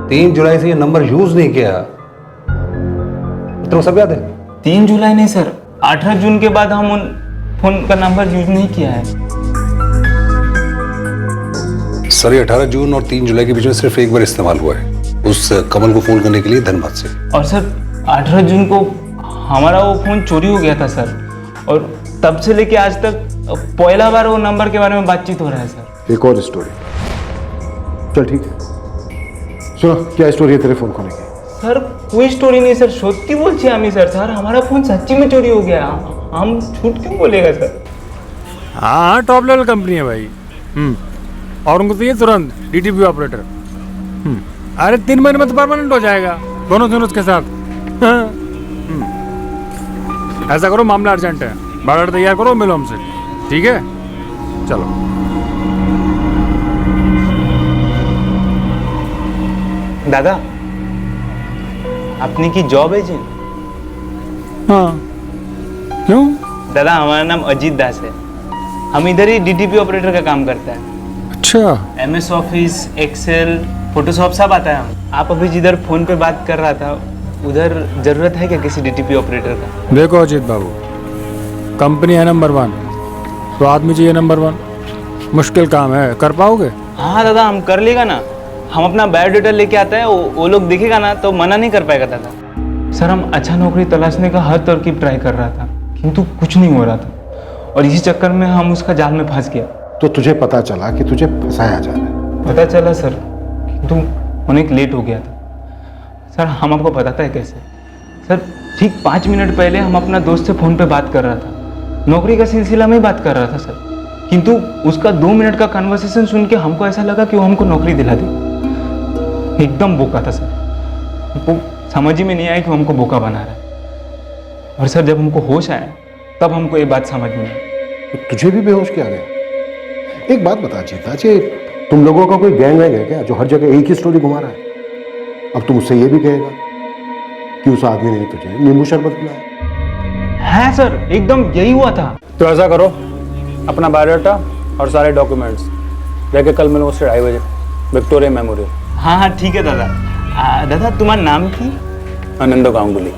3 जुलाई से ये नंबर यूज नहीं किया, तो सब याद है? 3 जुलाई नहीं सर, 18 जून के बाद हम उन फोन का नंबर यूज नहीं किया है। सर ये 18 जून और 3 जुलाई के बीच में सिर्फ एक बार इस्तेमाल हुआ है, उस कमल को फोन करने के लिए धनबाद से। और सर 18 जून को हमारा वो फोन चोरी हो गया था सर, और तब से लेके आज तक पहला बार वो नंबर के बारे में बातचीत हो रहा है सर। एक और स्टोरी। चल ठीक है, सुनो क्या स्टोरी है तेरे फोन खोने की? सर कोई स्टोरी नहीं सर, सच्ची बोलছি আমি सर। सर हमारा फोन सच्ची में चोरी हो गया, हम झूठ क्यों बोलेगा सर? हाँ टॉप लेवल कंपनी है भाई। और उनको चाहिए तुरंत डीटीपी ऑपरेटर। अरे 3 महीने में तो परमानेंट हो जाएगा दोनों उसके साथ। ऐसा करो, मामला अर्जेंट है, बायोडाटा तैयार करो, मिलो हमसे, ठीक है? चलो। दादा আপনি কি জব এজেंट? हाँ क्यों? दादा हमारा नाम अजीत दास है। हम इधर ही डीटीपी ऑपरेटर का काम करता है। अच्छा। MS ऑफिस, एक्सेल, फोटोशॉप सब आता है हम। आप अभी जिधर फोन पे बात कर रहा था उधर जरूरत है क्या किसी डीटीपी ऑपरेटर का? देखो अजीत बाबू, कंपनी है नंबर 1 तो आदमी चाहिए नंबर 1। मुश्किल काम है, कर पाओगे? हाँ दादा हम कर लेगा ना। हम अपना बायोडाटा लेके आता है, वो लोग देखेगा ना तो मना नहीं कर पाएगा दादा। सर हम अच्छा नौकरी तलाशने का हर तरकीब ट्राई कर रहा था किंतु कुछ नहीं हो रहा था और इसी चक्कर में हम उसका जाल में फंस गया। तो तुझे पता चला कि तुझे फंसाया जा रहा है? पता चला सर, किंतु होने लेट हो गया था। सर हम आपको बताता है कैसे। सर ठीक 5 मिनट पहले हम अपना दोस्त से फ़ोन पे बात कर रहा था, नौकरी का सिलसिला में ही बात कर रहा था सर, किंतु उसका 2 मिनट का कन्वर्सेशन सुन के हमको ऐसा लगा कि वो हमको नौकरी दिला दे। एकदम बोका था सर, हमको समझ ही में नहीं आया कि वो हमको बोका बना रहा है। और सर जब हमको होश आया तब हमको ये बात समझ में आई। तो तुझे भी बेहोश किया गया? एक बात बता जीता जी, तुम लोगों का कोई गैंग वैंग है क्या जो हर जगह एक ही स्टोरी घुमा रहा है? अब तुम उससे ये भी कहेगा कि उस आदमी ने तुझे नींबू शरबत पिलाया? है सर, एकदम यही हुआ था। तो ऐसा करो, अपना बायोडाटा और सारे डॉक्यूमेंट्स लेके कल मिलो मुझसे 2:30 बजे विक्टोरिया मेमोरियल। हाँ हाँ ठीक है दादा। दादा तुम्हारा नाम की? आनंद गांगुली।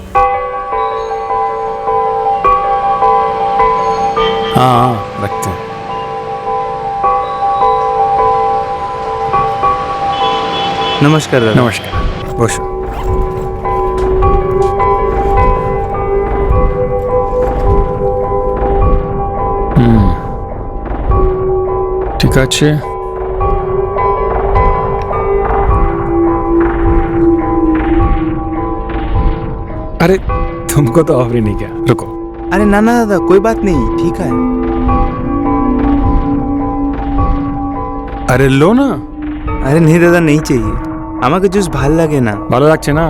हाँ रखते हैं। नमस्कार दादा। नमस्कार। खुश। ठीक আছে। अरे तुमको तो ऑफर ही नहीं किया, रुको। अरे ना ना दादा कोई बात नहीं, ठीक है। अरे लो ना। अरे नहीं दादा नहीं चाहिए, আমাকে জুস ভাল লাগে না। ভালো লাগছে না,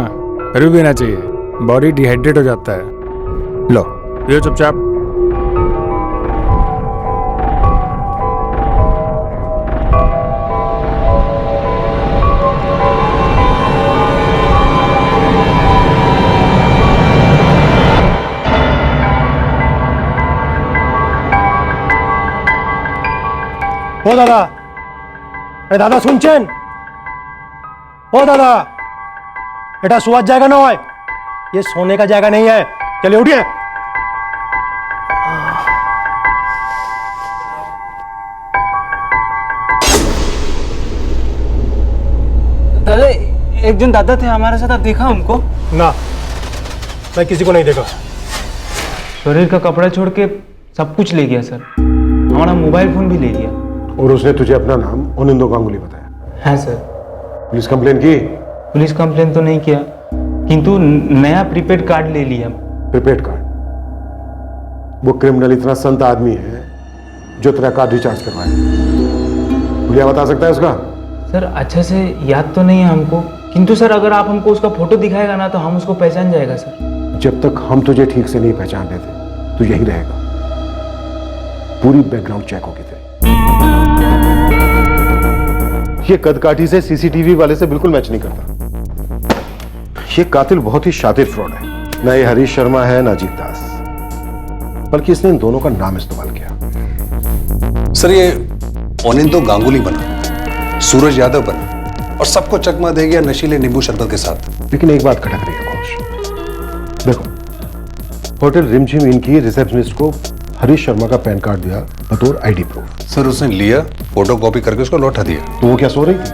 फिर भी पीना चाहिए, बॉडी डिहाइड्रेट हो जाता है। लो पियो चुपचाप। ও দাদা, এ দাদা শুনছেন? ও দাদা, এটা শোয়ার জায়গা নয়, ये सोने का जायगा नहीं है, चलिए उठिए। दादा एक जन दादा थे हमारे साथ, आप देखा उनको? ना, मैं किसी को नहीं देखा। शरीर का कपड़ा छोड़ के सब कुछ ले गया सर, हमारा मोबाइल फोन भी ले गया। और उसने तुझे अपना नाम आनंद गांगुली बताया? हाँ सर। पुलिस कंप्लेन की? पुलिस कंप्लेन तो नहीं किया, किंतु नया प्रीपेड कार्ड ले लिया। Prepaid card? वो क्रिमिनल इतना संत आदमी है जो तेरा कार्ड रिचार्ज करवाए? क्या बता सकता है उसका? सर अच्छे से याद तो नहीं है हमको, किंतु सर अगर आप हमको उसका फोटो दिखाएगा ना तो हम उसको पहचान जाएगा सर। जब तक हम तुझे ठीक से नहीं पहचान लेते तो यही रहेगा, पूरी बैकग्राउंड चेक होगी तेरी। ये कदकाठी से सीसीटीवी वाले से बिल्कुल मैच नहीं करता। ये कातिल बहुत ही शातिर फ्रॉड है, ना ये हरीश शर्मा है ना अजीत दास, बल्कि इसने इन दोनों का नाम इस्तेमाल किया। सर ये आनंद गांगुली बना, सूरज यादव बना और सबको चकमा दे गया नशीले नींबू शरबत के साथ। लेकिन एक बात खटक रही है घोष, देखो होटल रिमझिम इनकी रिसेप्शनिस्ट को हरीश शर्मा का पैन कार्ड दिया बतौर आईडी प्रूफ। सर उसने लिया, फोटो कॉपी करके उसको लौटा दिया। तो वो क्या सो रही थी?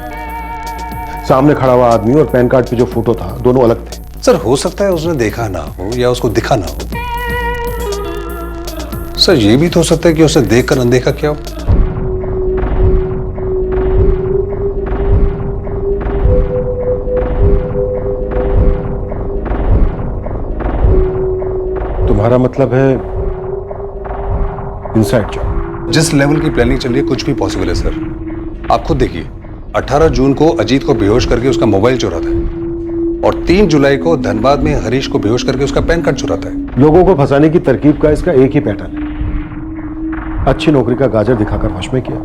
सामने खड़ा हुआ आदमी और पैन कार्ड पे जो फोटो था दोनों अलग थे। सर हो सकता है उसने देखा ना हो या उसको दिखा ना हो। सर ये भी तो हो सकता है कि उसे देखकर अनदेखा किया हो। तुम्हारा मतलब है इनसाइड जॉब? जिस लेवल की प्लानिंग चल रही है कुछ भी पॉसिबल है सर। आप खुद देखिए, 18 जून को अजीत को बेहोश करके उसका मोबाइल चुराता है और 3 जुलाई को धनबाद में हरीश को बेहोश करके उसका पैन कार्ड चुराता है। लोगों को फंसाने की तरकीब का इसका एक ही पैटर्न है, अच्छी नौकरी का गाजर दिखाकर वश में किया,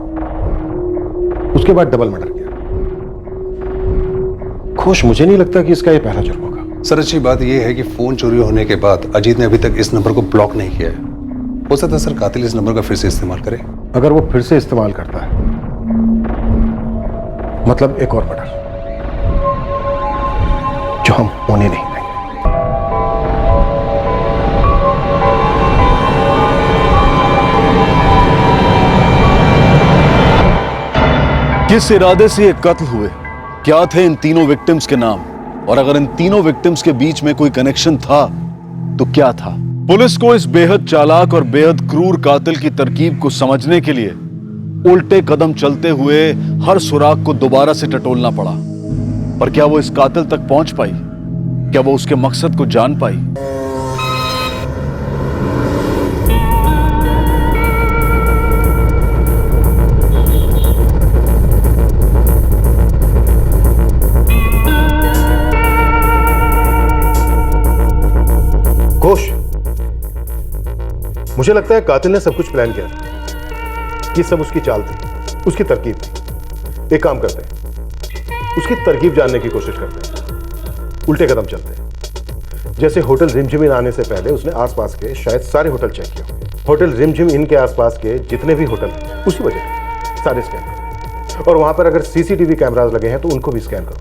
उसके बाद डबल मर्डर किया। खुश मुझे नहीं लगता कि इसका यह पहला जुर्म होगा। सर अच्छी बात यह है कि फोन चोरी होने के बाद अजीत ने अभी तक इस नंबर को ब्लॉक नहीं किया है। हो सकता है सर कातिल इस नंबर का फिर से इस्तेमाल करे। अगर वो फिर से इस्तेमाल करता है मतलब एक और मर्डर जो हम होने नहीं देंगे। किस इरादे से ये कत्ल हुए, क्या थे इन तीनों विक्टिम्स के नाम, और अगर इन तीनों विक्टिम्स के बीच में कोई कनेक्शन था तो क्या था? पुलिस को इस बेहद चालाक और बेहद क्रूर कातिल की तरकीब को समझने के लिए उल्टे कदम चलते हुए हर सुराग को दोबारा से टटोलना पड़ा। पर क्या वो इस कातिल तक पहुंच पाई? क्या वो उसके मकसद को जान पाई? घोष, मुझे लगता है कातिल ने सब कुछ प्लान किया था। ये सब उसकी चाल थी, उसकी तरकीब थी। एक काम करते हैं, उसकी तरकीब जानने की कोशिश करते हैं। उल्टे कदम चलते हैं। जैसे होटल रिमझिम इन आने से पहले उसने आसपास के शायद सारे होटल चेक किए होंगे। होटल रिमझिम इन के आसपास के जितने भी होटल हैं उसी वजह सारे स्कैन करो, और वहां पर अगर सीसीटीवी कैमराज लगे हैं तो उनको भी स्कैन करो।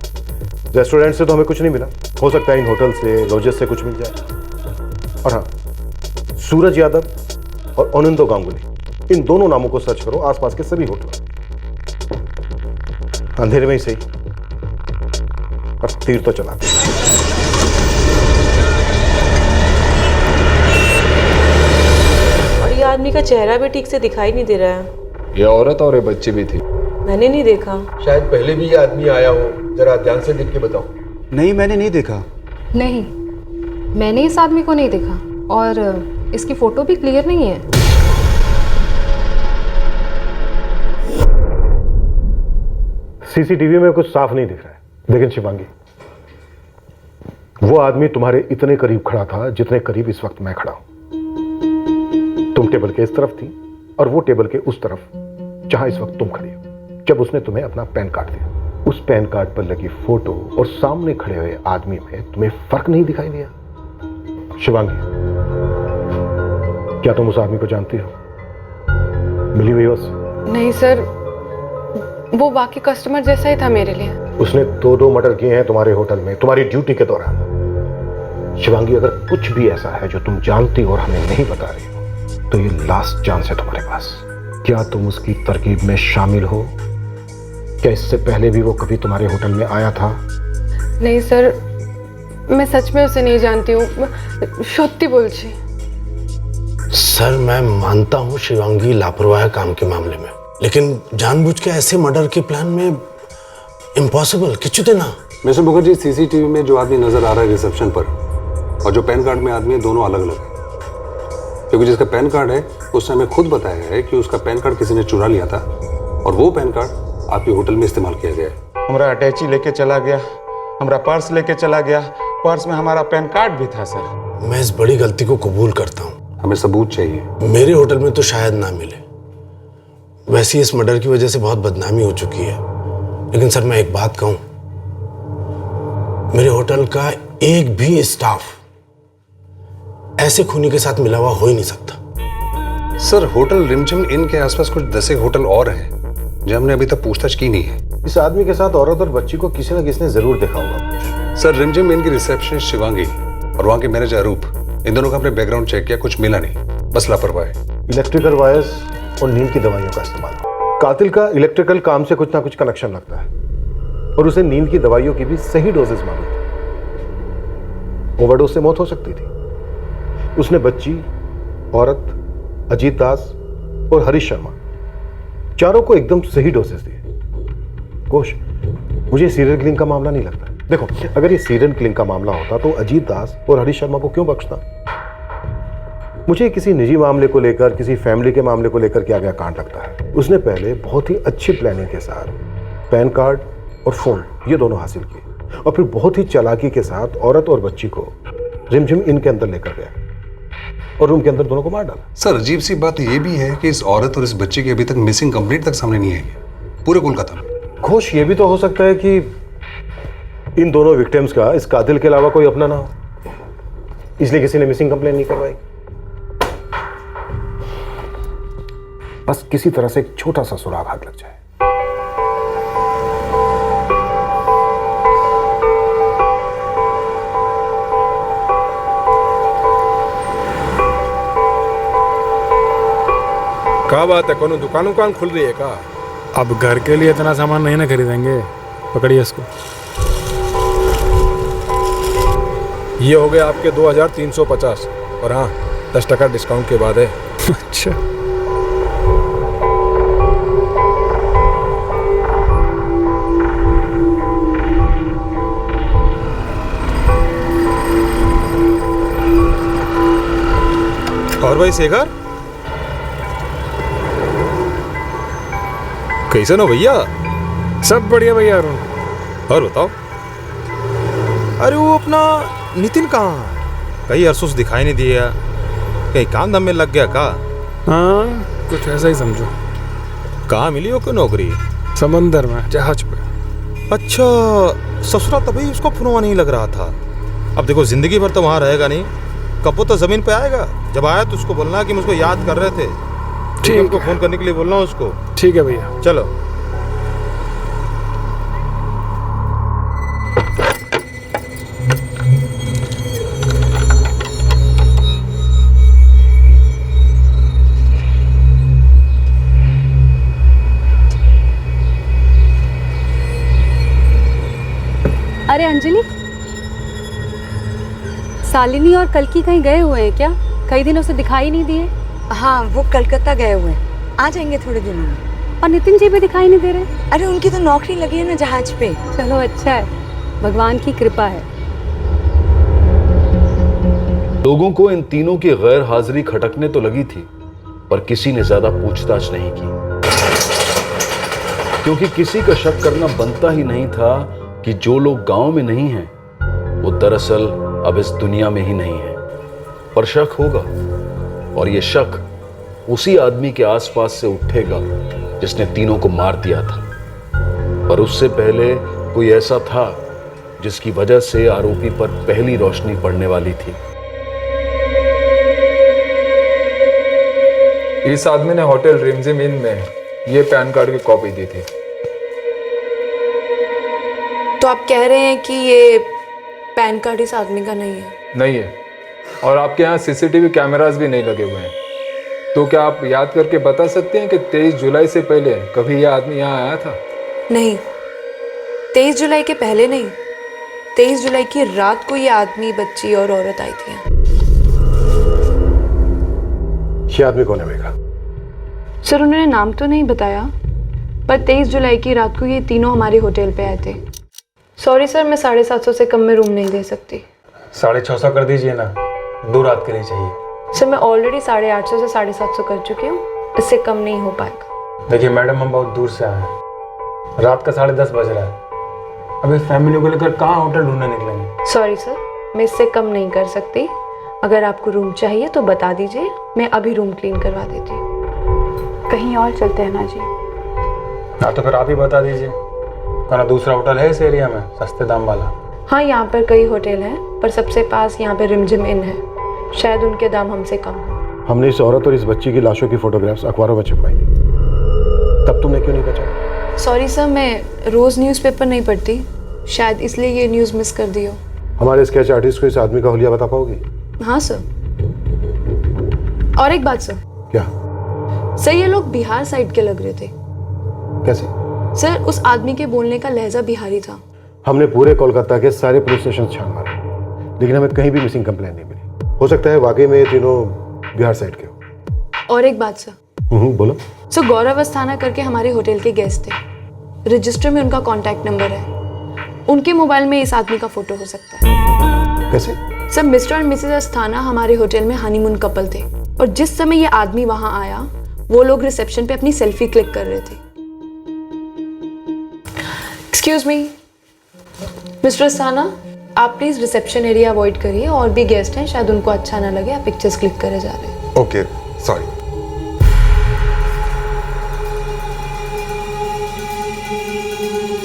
रेस्टोरेंट से तो हमें कुछ नहीं मिला, हो सकता है इन होटल से, लॉजेस से कुछ मिल जाए। और हाँ, सूरज यादव और आनंदो गांगुली, इन दोनों नामों को सर्च करो आसपास के सभी होटलों। अंधेरे में ही सही, पर तीर तो चला। और ये आदमी का चेहरा भी ठीक से दिखाई नहीं दे रहा है। ये औरत और ये बच्चे भी थे। मैंने नहीं देखा। शायद पहले भी ये आदमी आया हो, जरा ध्यान से देख के बताओ। नहीं, मैंने नहीं देखा। नहीं, मैंने इस आदमी को नहीं देखा, और इसकी फोटो भी क्लियर नहीं है। सीसीटीवी में कुछ साफ नहीं दिख रहा है, लेकिन शिवांगी, वो आदमी तुम्हारे इतने करीब खड़ा था जितने करीब इस वक्त मैं खड़ा हूं। तुम टेबल के इस तरफ थी और वो टेबल के उस तरफ जहां इस वक्त तुम खड़ी हो, जब उसने तुम्हें अपना पैन कार्ड दिया। उस पैन कार्ड पर लगी फोटो और सामने खड़े हुए आदमी में तुम्हें फर्क नहीं दिखाई दिया? शिवांगी, क्या तुम उस आदमी को जानती हो? मिली हुई उससे? नहीं सर, वो बाकी कस्टमर जैसा ही था मेरे लिए। उसने दो मर्डर किए हैं तुम्हारे होटल में, तुम्हारी ड्यूटी के दौरान। शिवांगी, अगर कुछ भी ऐसा है जो तुम जानती हो और हमें नहीं बता रही हो, तो ये लास्ट चांस है तुम्हारे पास। क्या तुम उसकी तरकीब में शामिल हो? क्या इससे पहले भी वो कभी तुम्हारे होटल में आया था? नहीं सर, मैं सच में उसे नहीं जानती हूँ, सत्य बोलছি। सर, मैं मानता हूँ शिवांगी लापरवाह है काम के मामले में, लेकिन जानबूझ के ऐसे मर्डर के प्लान में इम्पॉसिबल किचुते ना। मिस्टर मुखर्जी, सीसीटीवी में जो आदमी नजर आ रहा है रिसेप्शन पर और जो पैन कार्ड में आदमी है, दोनों अलग अलग है। क्योंकि जिसका पैन कार्ड है उसने हमें खुद बताया है कि उसका पैन कार्ड किसी ने चुरा लिया था और वो पैन कार्ड आपके होटल में इस्तेमाल किया गया है। हमारा अटैची लेके चला गया, हमारा पर्स लेके चला गया, पर्स में हमारा पैन कार्ड भी था सर। मैं इस बड़ी गलती को कबूल करता हूँ। हमें सबूत चाहिए। मेरे होटल में तो शायद ना मिले, वैसे इस मर्डर की वजह से बहुत बदनामी हो चुकी है। लेकिन सर, मैं एक बात कहूं, मेरे होटल का एक भी स्टाफ ऐसे खूनी के साथ मिला हुआ हो ही नहीं सकता। सर, होटल रिमझिम इन के आसपास कुछ 10 होटल और हैं जो हमने अभी तक पूछताछ की नहीं है। इस आदमी के साथ औरत और बच्ची को किसी न किसी ने जरूर देखा होगा। सर, रिमझिम इन की रिसेप्शनिस्ट शिवांगी और वहां के मैनेजर अरूप, इन दोनों का अपने बैकग्राउंड चेक किया, कुछ मिला नहीं, बस लापरवाही। इलेक्ट्रिकल वायर्स और नींद की दवाइयों का इस्तेमाल। कातिल का इलेक्ट्रिकल काम से कुछ ना कुछ कनेक्शन लगता है, और उसे नींद की दवाइयों की भी सही डोजेज मालूम थी। ओवरडोज से मौत हो सकती थी। उसने बच्ची, औरत, अजीत दास और हरीश शर्मा, चारों को एकदम सही डोजेज दिए। घोष, मुझे सीरियल किलिंग का मामला नहीं लगता। देखो, अगर ये सीरियल किलिंग का मामला होता तो अजीत दास और हरीश शर्मा को क्यों बख्शता? मुझे किसी निजी मामले को लेकर, किसी फैमिली के मामले को लेकर किया गया कांड लगता है। उसने पहले बहुत ही अच्छी प्लानिंग के साथ पैन कार्ड और फोन, ये दोनों हासिल किए, और फिर बहुत ही चालाकी के साथ औरत और बच्ची को रिमझिम इन के अंदर लेकर गया और रूम के अंदर दोनों को मार डाला। सर, अजीब सी बात यह भी है कि इस औरत और इस बच्चे की अभी तक मिसिंग कंप्लेंट तक सामने नहीं आई है पूरे कोलकाता में। घोष, ये भी तो हो सकता है कि इन दोनों विक्टिम्स का इस कातिल के अलावा कोई अपना ना हो, इसलिए किसी ने मिसिंग कंप्लेन नहीं करवाई। बस किसी तरह से एक छोटा सा सुराग हाथ लग जाए। क्या बात है, कोनो दुकान खुल रही है क्या? अब घर के लिए इतना सामान नहीं ना खरीदेंगे। पकड़िए इसको। ये हो गए आपके 2350 और हाँ 10% डिस्काउंट के बाद है। अच्छा, और भाई शेखर कैसे हो भैया? सब बढ़िया भैया। अरुण, और बताओ। अरे वो अपना नितिन कहाँ? कहीं अरसों से दिखाई नहीं दिया, कहीं काम धाम में लग गया का? हाँ कुछ ऐसा ही समझो। कहाँ मिली हो कोई नौकरी? समंदर में जहाज पे। अच्छा, ससुरा तभी उसको फोनवा नहीं लग रहा था। अब देखो जिंदगी भर तो वहाँ रहेगा नहीं, कब तो जमीन पे आएगा। जब आया तो उसको बोलना कि मुझको याद कर रहे थे। ठीक, उनको फोन करने के लिए बोलना उसको। ठीक है भैया, चलो। अरे अंजलि, शालिनी और कल्की कहीं गए हुए हैं क्या? कई दिनों से दिखाई नहीं दिए। हाँ, वो कलकत्ता गए हुए हैं, आ जाएंगे थोड़े दिनों में। और नितिन जी भी दिखाई नहीं दे रहे। अरे उनकी तो नौकरी लगी है ना जहाज पे। चलो अच्छा है, भगवान की कृपा है। लोगों को इन तीनों की गैर हाजिरी खटकने तो लगी थी, पर किसी ने ज्यादा पूछताछ नहीं की, क्योंकि किसी का शक करना बनता ही नहीं था कि जो लोग गांव में नहीं हैं वो दरअसल अब इस दुनिया में ही नहीं है। पर शक होगा, और ये शक उसी आदमी के आसपास से उठेगा जिसने तीनों को मार दिया था। पर उससे पहले कोई ऐसा था जिसकी वजह से आरोपी पर पहली रोशनी पड़ने वाली थी। इस आदमी ने होटल रिमझिम इन में ये पैन कार्ड की कॉपी दी थी। तो आप कह रहे हैं कि ये पैन कार्ड इस आदमी का नहीं है? नहीं है, और आपके यहाँ सीसीटीवी कैमरास भी नहीं लगे हुए हैं। तो क्या आप याद करके बता सकते हैं कि 23 जुलाई से पहले कभी यह आदमी यहाँ आया था? नहीं, 23 जुलाई के पहले नहीं, 23 जुलाई की रात को ये आदमी, बच्ची और औरत आई थी। ये आदमी कौन है मेघा? सर उन्होंने नाम तो नहीं बताया, पर 23 जुलाई की रात को ये तीनों हमारे होटल पे आए थे। सॉरी सर, मैं 750 से कम में रूम नहीं दे सकती। 650 कर दीजिए ना, 2 रात के लिए चाहिए। सर मैं ऑलरेडी 850 से 750 कर चुकी हूँ, इससे कम नहीं हो पाएगा। देखिए मैडम, हम बहुत दूर से आए हैं, रात का 10:30 बज रहा है। अभी फैमिली को लेकर कहाँ होटल ढूंढने निकलेंगे? सॉरी सर, मैं इससे कम नहीं कर सकती। अगर आपको रूम चाहिए तो बता दीजिए, मैं अभी रूम क्लीन करवा देती हूँ। कहीं और चलते हैं ना जी? हाँ तो फिर आप ही बता दीजिए, कौन दूसरा होटल है इस एरिया में सस्ते दाम वाला? हाँ, यहाँ पर कई होटल हैं, पर सबसे पास यहाँ पे रिमझिम इन है, शायद उनके दाम हमसे कम हो। हमने इस औरत और इस बच्ची की लाशों की फोटोग्राफ्स अखबारों में छपवाई थी, तब तुमने क्यों नहीं बचाया? सॉरी सर, मैं रोज न्यूज़पेपर नहीं पढ़ती, शायद इसलिए ये न्यूज़ मिस कर दी हो। हमारे स्केच आर्टिस्ट को इस आदमी का हुलिया बता पाओगी? हाँ सर। और एक बात सर। क्या? सर ये लोग बिहार साइड के लग रहे थे। कैसे? सर उस आदमी के बोलने का लहजा बिहारी था। हमने पूरे कोलकाता के सारे पुलिस स्टेशन छान मारे, लेकिन हमें कहीं भी मिसिंग कंप्लेन नहीं मिली। हो सकता है वाकई में ये तीनों बिहार साइड के हो। और एक बात सर। बोलो। सर गौरव अस्थाना करके हमारे होटल के गेस्ट थे, रजिस्टर में उनका कॉन्टैक्ट नंबर है, उनके मोबाइल में इस आदमी का फोटो हो सकता है। कैसे? सर मिस्टर और मिसेज अस्थाना हमारे होटल में हनीमून कपल थे, और जिस समय ये आदमी वहां आया वो लोग रिसेप्शन पे अपनी सेल्फी क्लिक कर रहे थे। एक्सक्यूज मी मिस्टर अस्थाना, आप प्लीज रिसेप्शन एरिया अवॉइड करिए, और भी गेस्ट हैं, शायद उनको अच्छा ना लगे आप पिक्चर्स क्लिक करे जा रहे हैं। Okay, sorry.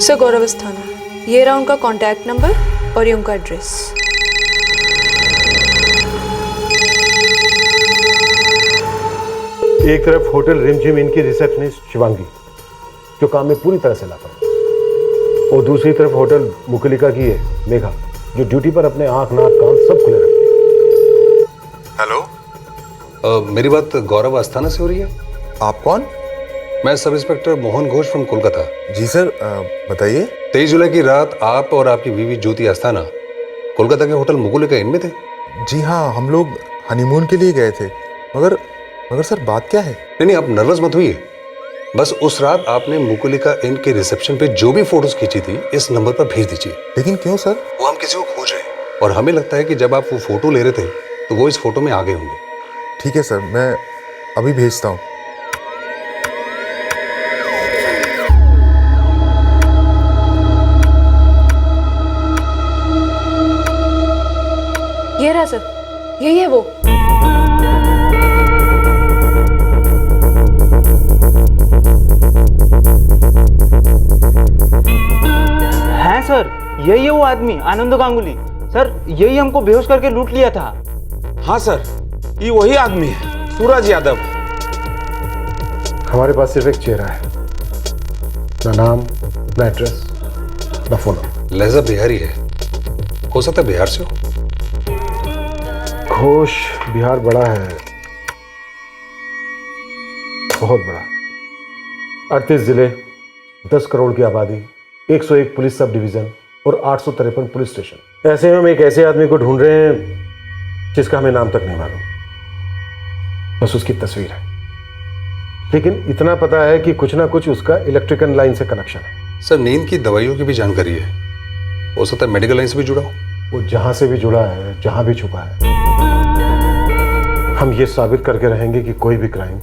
सर गौरव अस्थाना। ये रहा उनका कॉन्टैक्ट नंबर और ये उनका एड्रेस। एक तरफ होटल रिमझिम इन की रिसेप्शनिस्ट शिवांगी, जो काम में पूरी तरह से लापरवाह, और दूसरी तरफ होटल मुकुलिका की है मेघा, जो ड्यूटी पर अपने आंख नाक कान सब खुले रखती है। हेलो, मेरी बात गौरव अस्थाना से हो रही है? आप कौन? मैं सब इंस्पेक्टर मोहन घोष फ्रॉम कोलकाता। जी सर, बताइए। 23 जुलाई की रात आप और आपकी बीवी ज्योति अस्थाना कोलकाता के होटल मुकुलिका इन में थे? जी हाँ, हम लोग हनीमून के लिए गए थे। मगर सर बात क्या है? नहीं, आप नर्वस मत हुइए। बस उस रात आपने मुकुलिका इन के रिसेप्शन पे जो भी फोटोज खींची थी इस नंबर पर भेज दीजिए। लेकिन क्यों सर? वो हम किसी को खोज रहे हैं और हमें लगता है कि जब आप वो फोटो ले रहे थे तो वो इस फोटो में आगे होंगे। ठीक है सर, मैं अभी भेजता हूँ। ये रहा सर, यही है वो। हैं सर, यही है वो आदमी, आनंद गांगुली। सर, यही हमको बेहोश करके लूट लिया था। हाँ सर, ये वही आदमी है, सूरज यादव। हमारे पास सिर्फ एक चेहरा है, ना नाम, ना एड्रेस, ना फोन नंबर। लहजा बिहारी है, हो सकता है बिहार से हो। घोष, बिहार बड़ा है, बहुत बड़ा। 38 जिले, 10 करोड़ की आबादी, 101 पुलिस सब डिवीजन और 853 पुलिस स्टेशन। ऐसे में हम एक ऐसे आदमी को ढूंढ रहे हैं जिसका हमें नाम तक नहीं मालूम, बस उसकी तस्वीर है। लेकिन इतना पता है कि कुछ ना कुछ उसका इलेक्ट्रिकल लाइन से कनेक्शन है। सर, नींद की दवाइयों की भी जानकारी है, हो सकता है मेडिकल लाइन से भी जुड़ा हो। वो जहां से भी जुड़ा है, जहां भी छुपा है, हम ये साबित करके रहेंगे कि कोई भी क्राइम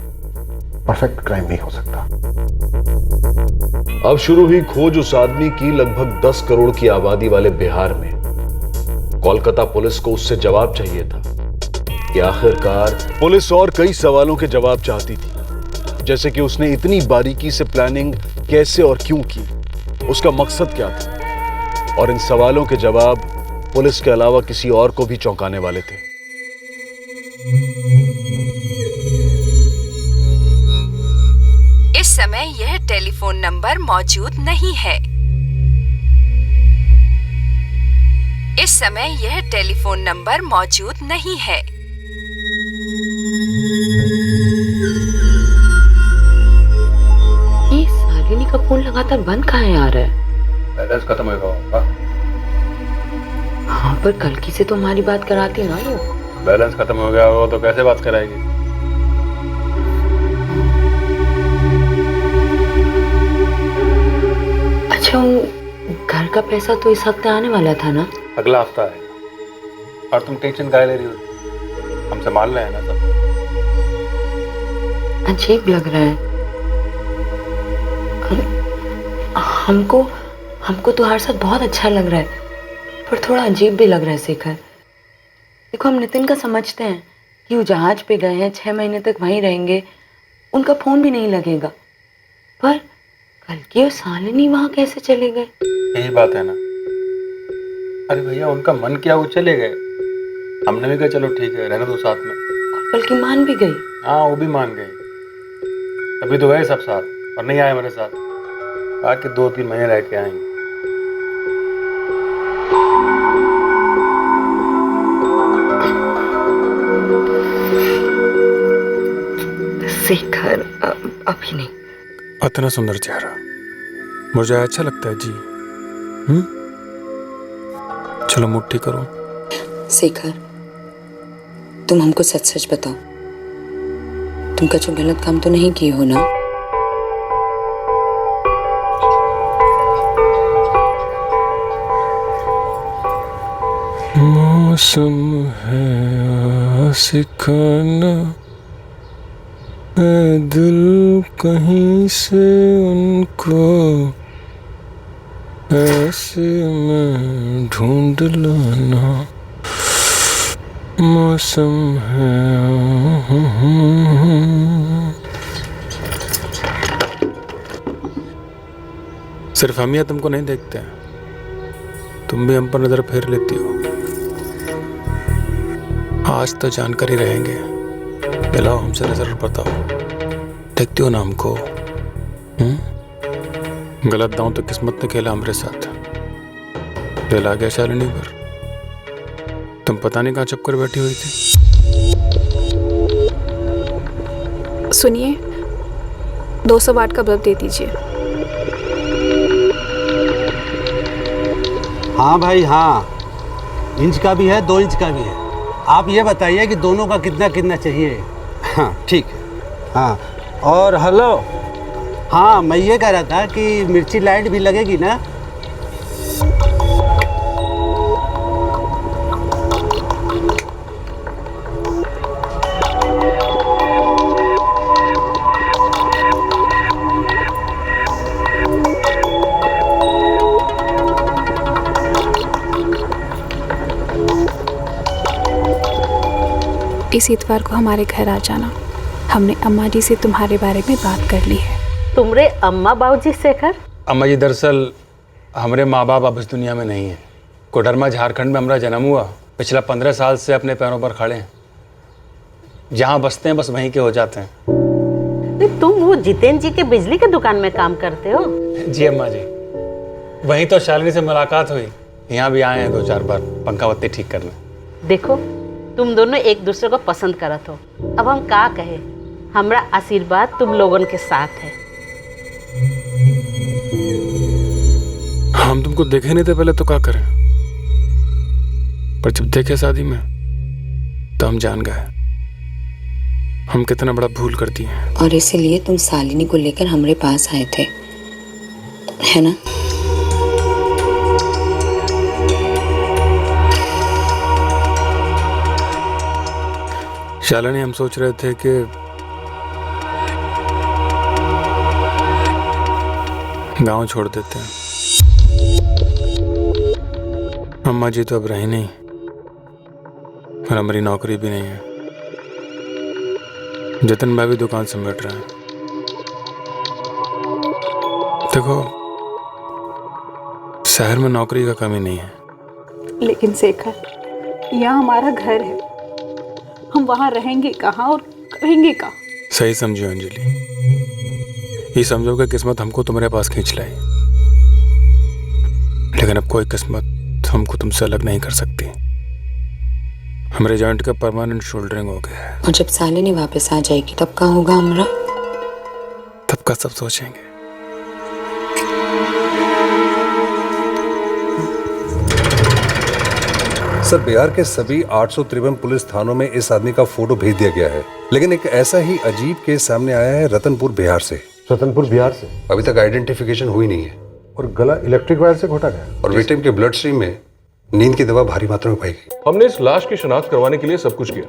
परफेक्ट क्राइम नहीं हो सकता। अब शुरू हुई खोज उस आदमी की लगभग 10 करोड़ की आबादी वाले बिहार में। कोलकाता पुलिस को उससे जवाब चाहिए था कि आखिरकार पुलिस और कई सवालों के जवाब चाहती थी, जैसे कि उसने इतनी बारीकी से प्लानिंग कैसे और क्यों की, उसका मकसद क्या था, और इन सवालों के जवाब पुलिस के अलावा किसी और को भी चौंकाने वाले थे। इस समय यह टेलीफोन नंबर मौजूद नहीं है। इस समय यह टेलीफोन नंबर मौजूद नहीं है। ये शालिनी का फोन लगातार बंद कहाँ आ रहा है? बैलेंस खत्म होगा। हाँ, पर कल की से तो हमारी बात कराती ना वो। बैलेंस खत्म हो गया हो तो कैसे बात कराएगी? अच्छा, घर का पैसा तो इस हफ्ते आने वाला था ना? अगला हफ्ता है। और तुम टेंशन काहे ले रही हो? हम संभाल रहे हैं ना सब। अजीब लग रहा है हमको तुम्हारे साथ बहुत अच्छा लग रहा है, पर थोड़ा अजीब भी लग रहा है शेखर। देखो, हम नितिन का समझते हैं कि वो जहाज पे गए हैं, 6 महीने तक वहीं रहेंगे, उनका फोन भी नहीं लगेगा, पर कल की और शालिनी वहां कैसे चले गए? यही बात है ना। अरे भैया, उनका मन किया वो चले गए, हमने भी कहा चलो ठीक है रहने दो साथ में। और कल की मान भी गई? हाँ, वो भी मान गई। अभी तो गए सब साथ और नहीं आए मेरे साथ, आके 2-3 महीने रह के आएंगे। शेखर, अभी नहीं। इतना सुंदर चेहरा मुझे अच्छा लगता है जी। चलो मुट्ठी करो। शेखर, तुम हमको सच सच बताओ, तुम कुछ गलत काम तो नहीं किए हो ना? मौसम है आशिकाना, दिल कहीं से उनको ऐसे में ढूंढ लाना। मौसम है। सिर्फ हम ही तुमको नहीं देखते हैं, तुम भी हम पर नजर फेर लेती हो। आज तो जानकर ही रहेंगे। मिलाओ हमसे नजर और बताओ, देखती हो ना हमको? गलत दांव तो किस्मत ने खेला हमारे साथ। दिल आ गया शालिनी पर। तुम पता नहीं कहाँ छुप कर बैठी हुई थी। सुनिए, 200 वाट का बल्ब दे दीजिए। हाँ भाई हाँ, इंच का भी है 2 इंच का भी है। आप ये बताइए कि दोनों का कितना कितना चाहिए। हाँ ठीक है। हाँ और हेलो, हाँ मैं ये कह रहा था कि मिर्ची लाइट भी लगेगी ना? इस इतवार को हमारे घर आ जाना। हमने अम्मा जी से तुम्हारे बारे में बात कर ली है। तुमरे अम्मा बाबूजी शेखर? अम्मा जी, दरअसल हमारे माँ बाप अब इस दुनिया में नहीं हैं। कोडरमा झारखंड में हमारा जन्म हुआ। पिछला 15 साल से अपने पैरों पर खड़े हैं। जहाँ बसते हैं बस वहीं के हो जाते हैं। तुम वो जितेंद्र जी के बिजली के दुकान में काम करते हो? जी अम्मा जी, वहीं तो शालिनी से मुलाकात हुई। यहाँ भी आए हैं 2-4 बार पंखा बत्ती ठीक करने। देखो, तुम दोनों एक दूसरे को पसंद करत हो। अब हम का कहे, हमरा आशीर्वाद तुम लोगों के साथ है। हम तुमको देखे नहीं थे पहले तो क्या करें, पर जब देखे शादी में तो हम जान गए हम कितना बड़ा भूल कर दिए हैं। और इसीलिए तुम शालिनी को लेकर हमारे पास आए थे, है ना? शालिनी, हम सोच रहे थे कि गांव छोड़ देते हैं। अम्मा जी तो अब रही नहीं और हमारी नौकरी भी नहीं है। जतन भाई भी दुकान समेट रहे हैं। देखो, शहर में नौकरी का कमी नहीं है। लेकिन शेखर, यहाँ हमारा घर है। हम वहाँ रहेंगे कहाँ और करेंगे कहाँ? सही समझो अंजलि, ये समझो कि किस्मत हमको तुम्हारे पास खींच लाई, लेकिन अब कोई किस्मत हमको तुमसे अलग नहीं कर सकती। हमारे जॉइंट का परमानेंट शोल्डरिंग हो गया है। और जब शालिनी वापस आ जाएगी तब क्या होगा हमरा? तब का सब सोचेंगे। सर, बिहार के सभी 853 पुलिस थानों में इस आदमी का फोटो भेज दिया गया है, लेकिन एक ऐसा ही अजीब केस सामने आया है रतनपुर बिहार से। रतनपुर बिहार से? अभी तक आइडेंटिफिकेशन हुई नहीं है। और गला इलेक्ट्रिक वायर से घोटा गया और विक्टिम के ब्लड स्ट्रीम में नींद की दवा भारी मात्रा में पाई गई। हमने इस लाश की शिनाख्त करवाने के लिए सब कुछ किया,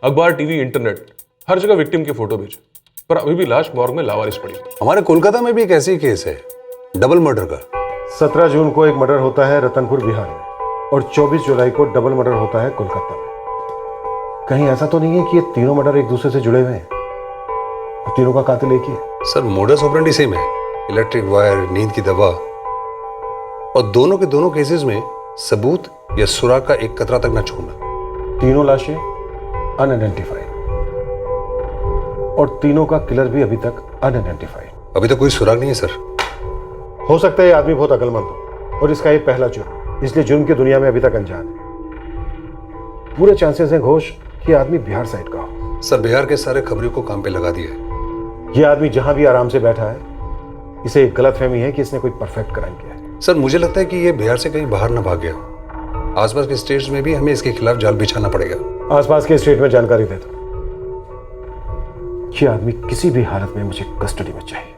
अखबार, टीवी, इंटरनेट, हर जगह विक्टिम के फोटो भेजे, पर अभी भी लाश मॉर्ग में लावारिस पड़ी। हमारे कोलकाता में भी एक ऐसी केस है, डबल मर्डर का। 17 जून को एक मर्डर होता है रतनपुर बिहार में और 24 जुलाई को डबल मर्डर होता है कोलकाता में। कहीं ऐसा तो नहीं है कि ये तीनों मर्डर एक दूसरे से जुड़े हुए हैं और तीनों का कातिल एक ही है? सर, मोडस ऑपरेंडी सेम है, इलेक्ट्रिक वायर, नींद की दवा, और दोनों के दोनों केसेस में सबूत या सुराग का एक कतरा तक न छोड़ना। तीनों लाशें अनआइडेंटिफाइड और तीनों का किलर भी अभी तक अनआइडेंटिफाइड। अभी तक कोई सुराग नहीं है सर। हो सकता है ये आदमी बहुत अक्लमंद हो और इसका ये पहला जुर्म, इसलिए जुर्म की दुनिया में अभी तक अनजान है। पूरे चांसेस हैं घोष कि आदमी बिहार साइड का हो। सर, बिहार के सारे खबरों को काम पे लगा दिया है। ये आदमी जहां भी आराम से बैठा है, इसे एक गलतफहमी है कि इसने कोई परफेक्ट क्राइम किया है। सर, मुझे लगता है कि ये बिहार से कहीं बाहर ना भाग गया। आसपास के स्टेट्स में भी हमें इसके खिलाफ जाल बिछाना पड़ेगा। आसपास के स्टेट में जानकारी दे दो। ये आदमी किसी भी हालत में मुझे कस्टडी में चाहिए।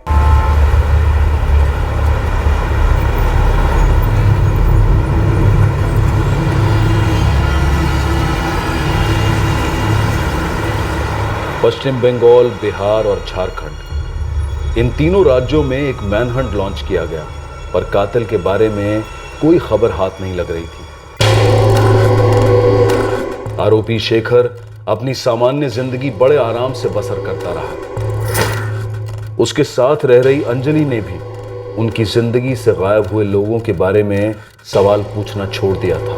पश्चिम बंगाल, बिहार और झारखंड, इन तीनों राज्यों में एक मैनहंट लॉन्च किया गया, पर कातिल के बारे में कोई खबर हाथ नहीं लग रही थी। आरोपी शेखर अपनी सामान्य जिंदगी बड़े आराम से बसर करता रहा। उसके साथ रह रही अंजलि ने भी उनकी जिंदगी से गायब हुए लोगों के बारे में सवाल पूछना छोड़ दिया था।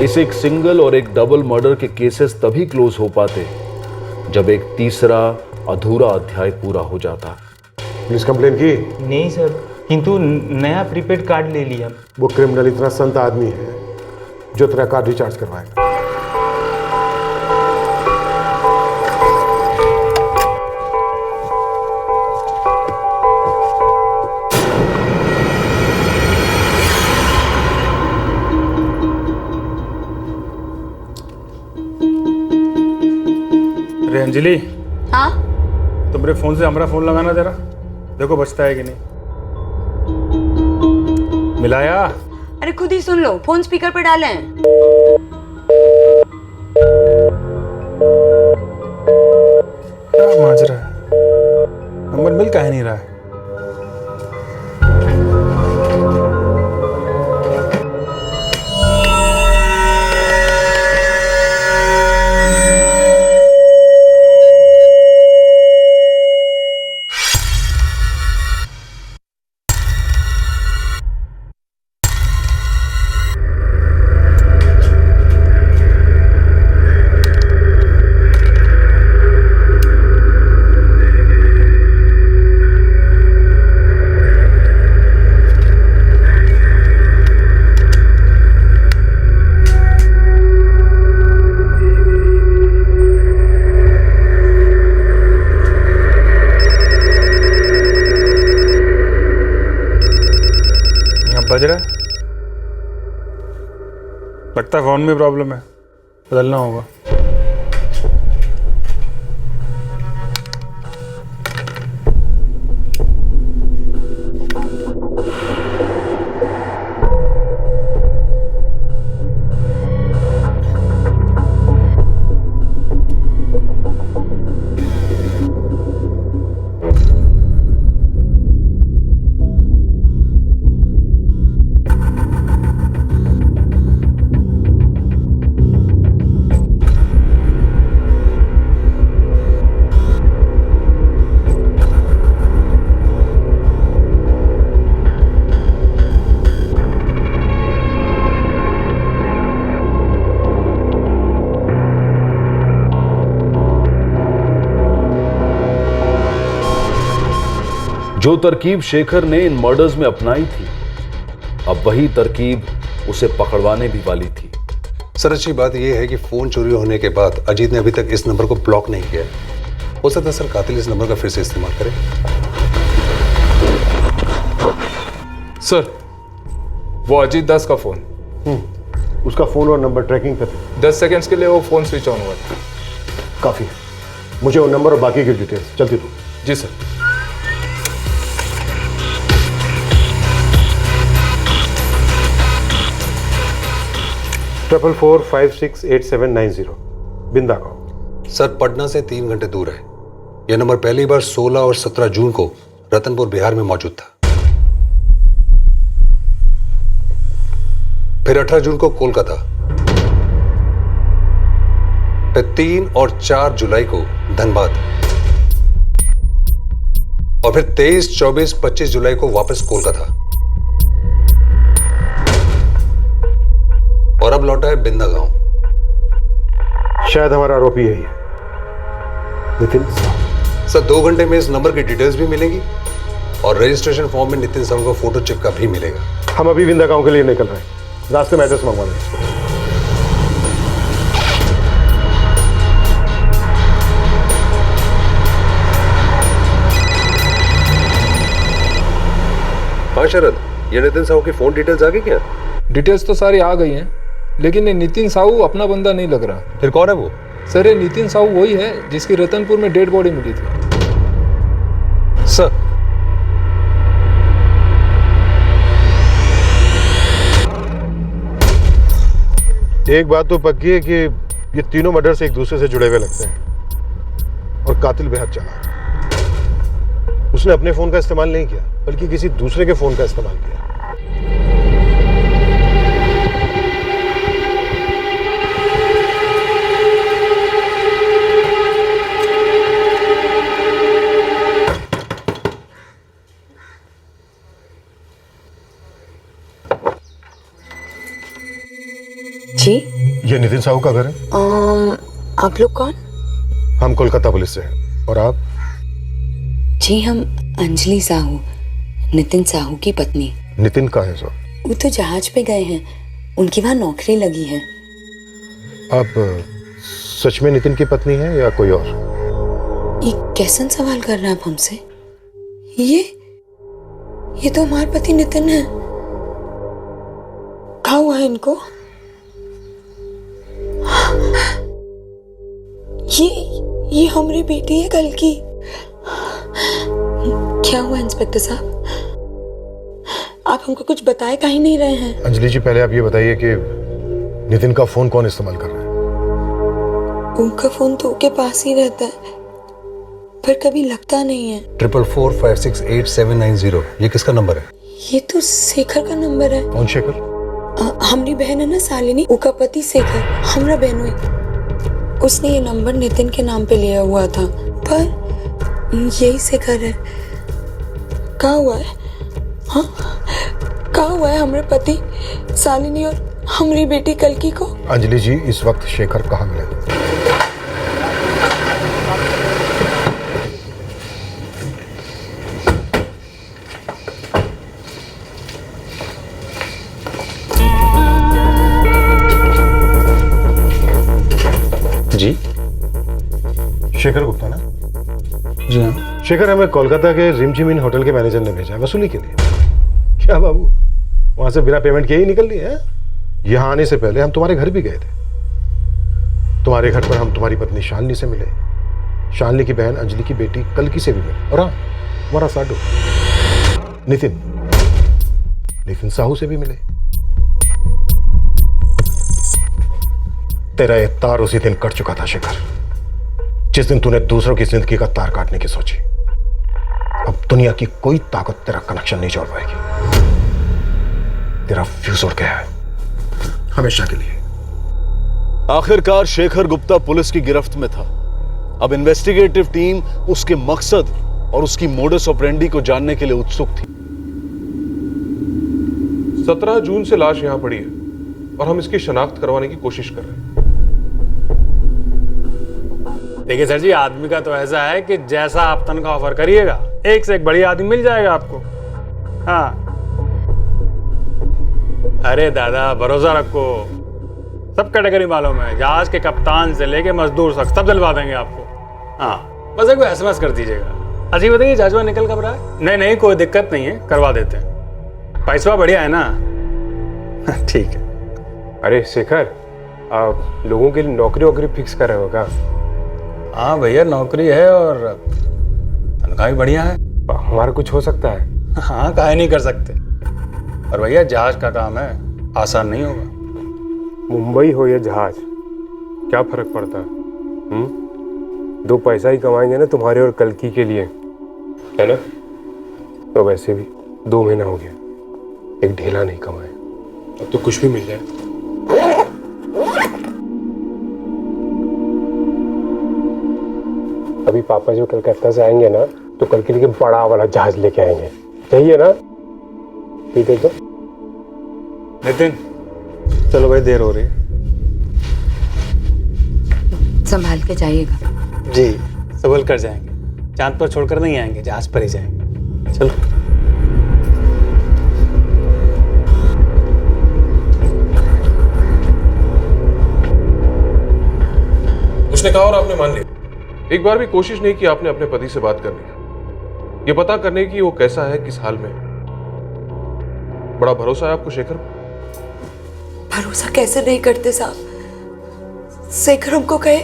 इस एक सिंगल और एक डबल मर्डर के केसेस तभी क्लोज हो पाते जब एक तीसरा अधूरा अध्याय पूरा हो जाता। पुलिस कंप्लेन की? नहीं सर, किंतु नया प्रीपेड कार्ड ले लिया। वो क्रिमिनल इतना संत आदमी है जो तेरा कार्ड रिचार्ज करवाएगा। अरे अंजलि, हाँ तो मेरे फोन से हमारा फोन लगाना जरा, देखो बचता है कि नहीं। मिलाया? अरे खुद ही सुन लो, फोन स्पीकर पे डाले हैं। क्या माजरा है, नंबर मिल काहे नहीं रहा है। बज रहा है, लगता है फोन में प्रॉब्लम है, बदलना होगा। जो तरकीब शेखर ने इन मर्डर्स में अपनाई थी, अब वही तरकीब उसे पकड़वाने भी वाली थी। सर अच्छी बात यह है कि फोन चोरी होने के बाद अजीत ने अभी तक इस नंबर को ब्लॉक नहीं किया। हो सकता है सर कातिल इस नंबर का फिर से इस्तेमाल करे। सर वो अजीत दास का फोन, उसका फोन और नंबर ट्रैकिंग पे थे। 10 सेकंड्स के लिए वो फोन स्विच ऑन हुआ था। काफी है, मुझे वो नंबर और बाकी की डिटेल्स जल्दी दो। जी सर। ट्रिपल 4568790 बिंदा गांव। सर पटना से 3 घंटे दूर है। यह नंबर पहली बार 16 और 17 जून को रतनपुर बिहार में मौजूद था। फिर 18 जून को कोलकाता, फिर 3 और 4 जुलाई को धनबाद, और फिर 23, 24, 25 जुलाई को वापस कोलकाता, और अब लौटा है बिंदा गांव। शायद हमारा आरोपी यही है, नितिन साहू। सर 2 घंटे में इस नंबर की डिटेल्स भी मिलेंगी और रजिस्ट्रेशन फॉर्म में नितिन साहू का फोटो चिपका भी मिलेगा। हम अभी बिंदा गांव के लिए निकल रहे हैं, रास्ते में एड्रेस मंगवा लेंगे। हाँ शरद, ये नितिन साहू की फोन डिटेल्स आ गई क्या? डिटेल्स तो सारी आ गई हैं, लेकिन ये नितिन साहू अपना बंदा नहीं लग रहा। फिर कौन है वो? सर ये नितिन साहू वही है जिसकी रतनपुर में डेड बॉडी मिली थी। सर एक बात तो पक्की है कि ये तीनों मर्डर से एक दूसरे से जुड़े हुए लगते हैं और कातिल बेहद चालाक। उसने अपने फोन का इस्तेमाल नहीं किया बल्कि किसी दूसरे के फोन का इस्तेमाल किया। ये नितिन साहू का घर है? आप लोग कौन? हम कोलकाता पुलिस से हैं। और आप? जी हम अंजलि साहू, नितिन साहू की पत्नी। नितिन कहाँ है सर? वो तो जहाज पे गए हैं, उनकी वहाँ नौकरी लगी है। आप सच में नितिन की पत्नी हैं या कोई और? ये कैसन सवाल कर रहे हैं आप हमसे? ये तो हमारे पति नितिन है। क्या हुआ है इनको? ये हमारी बेटी है कल की। क्या हुआ इंस्पेक्टर साहब? आप हमको कुछ बताए का ही नहीं रहे हैं। अंजलि जी, पहले आप ये बताइए कि नितिन का फोन कौन इस्तेमाल कर रहा है? उनका फोन तो उनके पास ही रहता है, पर कभी लगता नहीं है। 444568790 ये किसका नंबर है? ये तो शेखर का नंबर है। कौन शेखर? हमारी बहन है ना शालिनी, उनका पति शेखर, हमारा बहन हुई। उसने ये नंबर नितिन के नाम पे लिया हुआ था, पर यही शेखर है। क्या हुआ है? हाँ, क्या हुआ है हमारे पति शालिनी और हमारी बेटी कल्की को? अंजलि जी, इस वक्त शेखर कहाँ मिले? जी शेखर गुप्ता ना? जी हाँ। शेखर, हमें कोलकाता के रिमझिम इन होटल के मैनेजर ने भेजा है वसूली के लिए। क्या बाबू, वहां से बिना पेमेंट किए ही निकल लिए हैं? यहाँ आने से पहले हम तुम्हारे घर भी गए थे। तुम्हारे घर पर हम तुम्हारी पत्नी शालिनी से मिले, शालिनी की बहन अंजलि की बेटी कल्की से भी मिले, और हाँ, हमारा साडू नितिन साहू से भी मिले। तेरा ये तार उसी दिन कट चुका था शेखर, जिस दिन तूने दूसरों की जिंदगी का तार काटने की सोची। अब दुनिया की कोई ताकत तेरा कनेक्शन नहीं जोड़ पाएगी। तेरा फ्यूज उड़ गया है हमेशा के लिए। आखिरकार शेखर गुप्ता पुलिस की गिरफ्त में था। अब इन्वेस्टिगेटिव टीम उसके मकसद और उसकी मोडस ऑपरेंडी को जानने के लिए उत्सुक थी। 17 जून से लाश यहां पड़ी है और हम इसकी शनाख्त करवाने की कोशिश कर रहे हैं। देखिए सर जी, आदमी का तो ऐसा है कि जैसा आप तनख्वाह ऑफर करिएगा, एक से एक बढ़िया आदमी मिल जाएगा आपको। हाँ, अरे दादा भरोसा रखो, सब कैटेगरी मालूम है, जहाज के कप्तान से लेके मजदूर तक सब दिलवा देंगे आपको। हाँ, बस एक SMS कर दीजिएगा। अच्छा बताइए, जहाजवा निकल कब रहा है? नहीं, कोई दिक्कत नहीं है, करवा देते हैं। पैसा बढ़िया है ना? ठीक है। अरे शेखर, आप लोगों के लिए नौकरी फिक्स कर रहे हो क्या? हाँ भैया, नौकरी है और तनख्वाह भी बढ़िया है। हमारा कुछ हो सकता है? हाँ, काहे नहीं कर सकते। और भैया जहाज का काम है, आसान नहीं होगा। मुंबई हो या जहाज, क्या फर्क पड़ता है? 2 पैसा ही कमाएंगे ना तुम्हारे और कल्की के लिए, है ना? तो वैसे भी 2 महीना हो गया, एक ढेला नहीं कमाए। अब तो कुछ भी मिल जाए। अभी पापा जो कलकत्ता से आएंगे ना, तो कल के लिए बड़ा वाला जहाज लेके आएंगे, चाहिए ना? ठीक है। तो नितिन, चलो भाई, देर हो रही है। संभाल के जाइएगा। जी, संभल कर जाएंगे। चांद पर छोड़कर नहीं आएंगे, जहाज पर ही जाएंगे। चलो। उसने कहा और आपने मान लिया। एक बार भी कोशिश नहीं की आपने अपने पति से बात करने की, ये पता करने की वो कैसा है, किस हाल में है। बड़ा भरोसा है आपको शेखर? भरोसा कैसे नहीं करते साहब? शेखर हमको कहे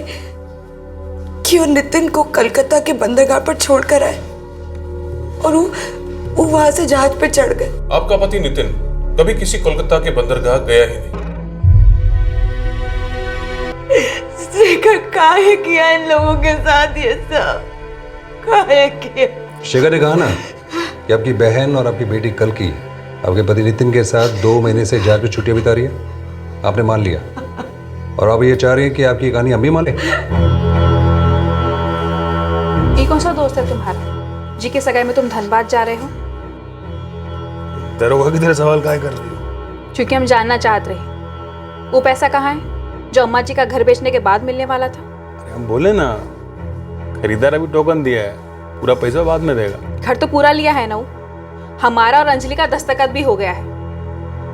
कि वो नितिन को कलकत्ता के बंदरगाह पर छोड़कर आए और वो वहां से जहाज पर चढ़ गए। आपका पति नितिन कभी किसी कोलकाता के बंदरगाह गया ही नहीं। शेखर काहे किया इन लोगों के साथ ये सब? काहे किया? शेखर ने कहा ना कि आपकी बहन और आपकी बेटी कल्की आपके पति नितिन के साथ 2 महीने से जहाज पे छुट्टियां बिता रही है। आपने मान लिया और अब ये चाह रही है कि आपकी कहानी हम भी मान लें। ये कौन सा दोस्त है तुम्हारा जी के सगाई में तुम धनबाद जा रहे हो? दरोगा की तरह सवाल काहे कर रही हो? क्योंकि हम जानना चाहते रहे वो पैसा कहाँ है जो अम्मा जी का घर बेचने के बाद मिलने वाला था। अरे हम बोले ना, खरीदार अभी टोकन दिया है, पूरा पैसा बाद में देगा। घर तो पूरा लिया है ना, हमारा और अंजलि का दस्तखत भी हो गया है,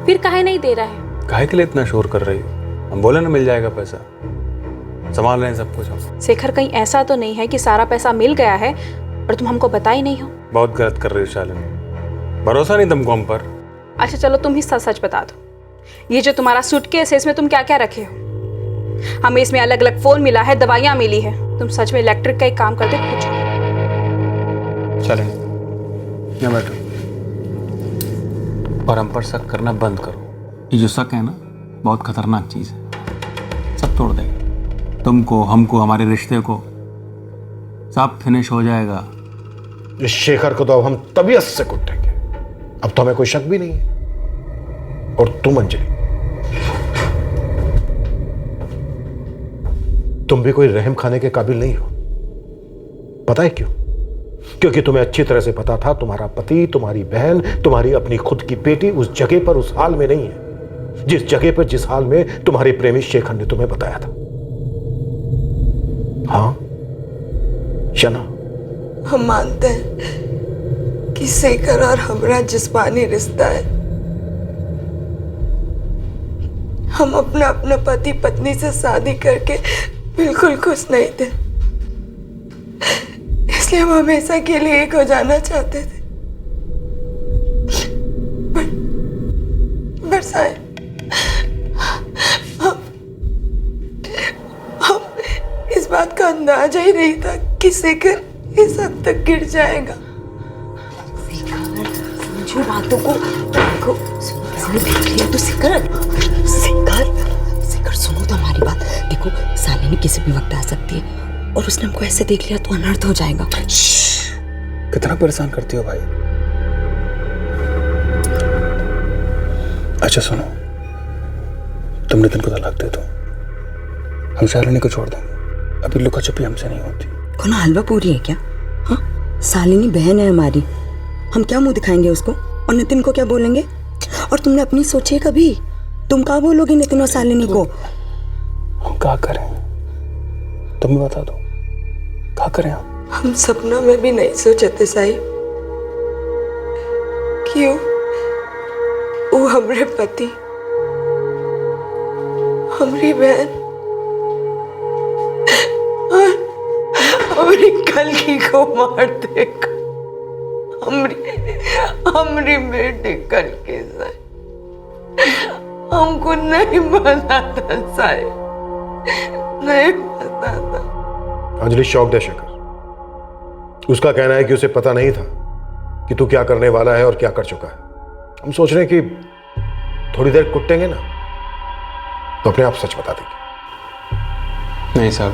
फिर काहे नहीं दे रहा है? काहे के लिए इतना शोर कर रही हो? हम बोले ना मिल जाएगा पैसा, संभाल रहे हैं सब कुछ हम। शेखर, कहीं ऐसा तो नहीं है कि सारा पैसा मिल गया है और तुम हमको बता ही नहीं हो? बहुत गलत कर रही हो शालिनी, भरोसा नहीं तुमको हम पर। अच्छा चलो तुम ही सच सच बता दो, ये जो तुम्हारा सूटकेस है इसमें तुम क्या क्या रखे हो? हमें इसमें अलग अलग फोन मिला है, दवाइयाँ मिली है, तुम सच में इलेक्ट्रिक का एक काम करते कुछ? शालिनी यहाँ बैठो और हम पर शक करना बंद करो। ये जो शक है ना, बहुत खतरनाक चीज़ है, सब तोड़ देगा, तुमको, हमको, हमारे रिश्ते को, सब फिनिश हो जाएगा। इस शेखर को तो अब हम तबीयत से कुटेंगे, अब तो हमें कोई शक भी नहीं है। और तुम अंजलि, तुम भी कोई रहम खाने के काबिल नहीं हो। पता है क्यों? क्योंकि तुम्हें अच्छी तरह से पता था तुम्हारा पति, तुम्हारी बहन, तुम्हारी अपनी खुद की बेटी उस जगह पर, उस हाल में नहीं है जिस जगह पर, जिस हाल में तुम्हारे प्रेमी शेखर ने तुम्हें बताया था। हाँ शना, हम मानते हैं कि शेखर और हमारा जिस्मानी रिश्ता है। हम अपना पति पत्नी से शादी करके बिल्कुल खुश नहीं थे, इसलिए हम हमेशा के लिए एक हो जाना चाहते थे। पर शायद हम इस बात का अंदाजा ही नहीं था कि शेखर इस हद तक गिर जाएगा। समझो बातों को, देखो किसने देख लिया तो शेखर सुनो तो हमारी बात। देखो शालिनी किसी भी वक्त आ सकती है और उसने हमको ऐसे देख लिया तो अनर्थ हो जाएगा। कितना परेशान करती हो भाई। अच्छा सुनो, तुम नितिन को तलाक दे दो, हम शालिनी को छोड़ देंगे। अभी लुका छुपी हमसे नहीं होती। कौन हलवा पूरी है क्या? हाँ, शालिनी बहन है हमारी, हम क्या मुंह दिखाएंगे उसको और नितिन को क्या बोलेंगे? और तुमने अपनी सोची कभी? तुम क्या बोलोगे नितिन और शालिनी को? हम क्या करें, तुम ही बता दो, क्या करें हम सपना में भी नहीं सोचे थे साहिब, क्यों वो हमारे पति, हमारी बहन और हमारी कलकी को मार देगा। हमारी बेटी कलकी से हमको नहीं पता था साहिब, नहीं पता था। अंजलि शॉक्ड है शेखर। उसका कहना है कि उसे पता नहीं था कि तू क्या करने वाला है और क्या कर चुका है। हम सोच रहे हैं कि थोड़ी देर कुटेंगे ना तो अपने आप सच बता देंगे। नहीं साहब,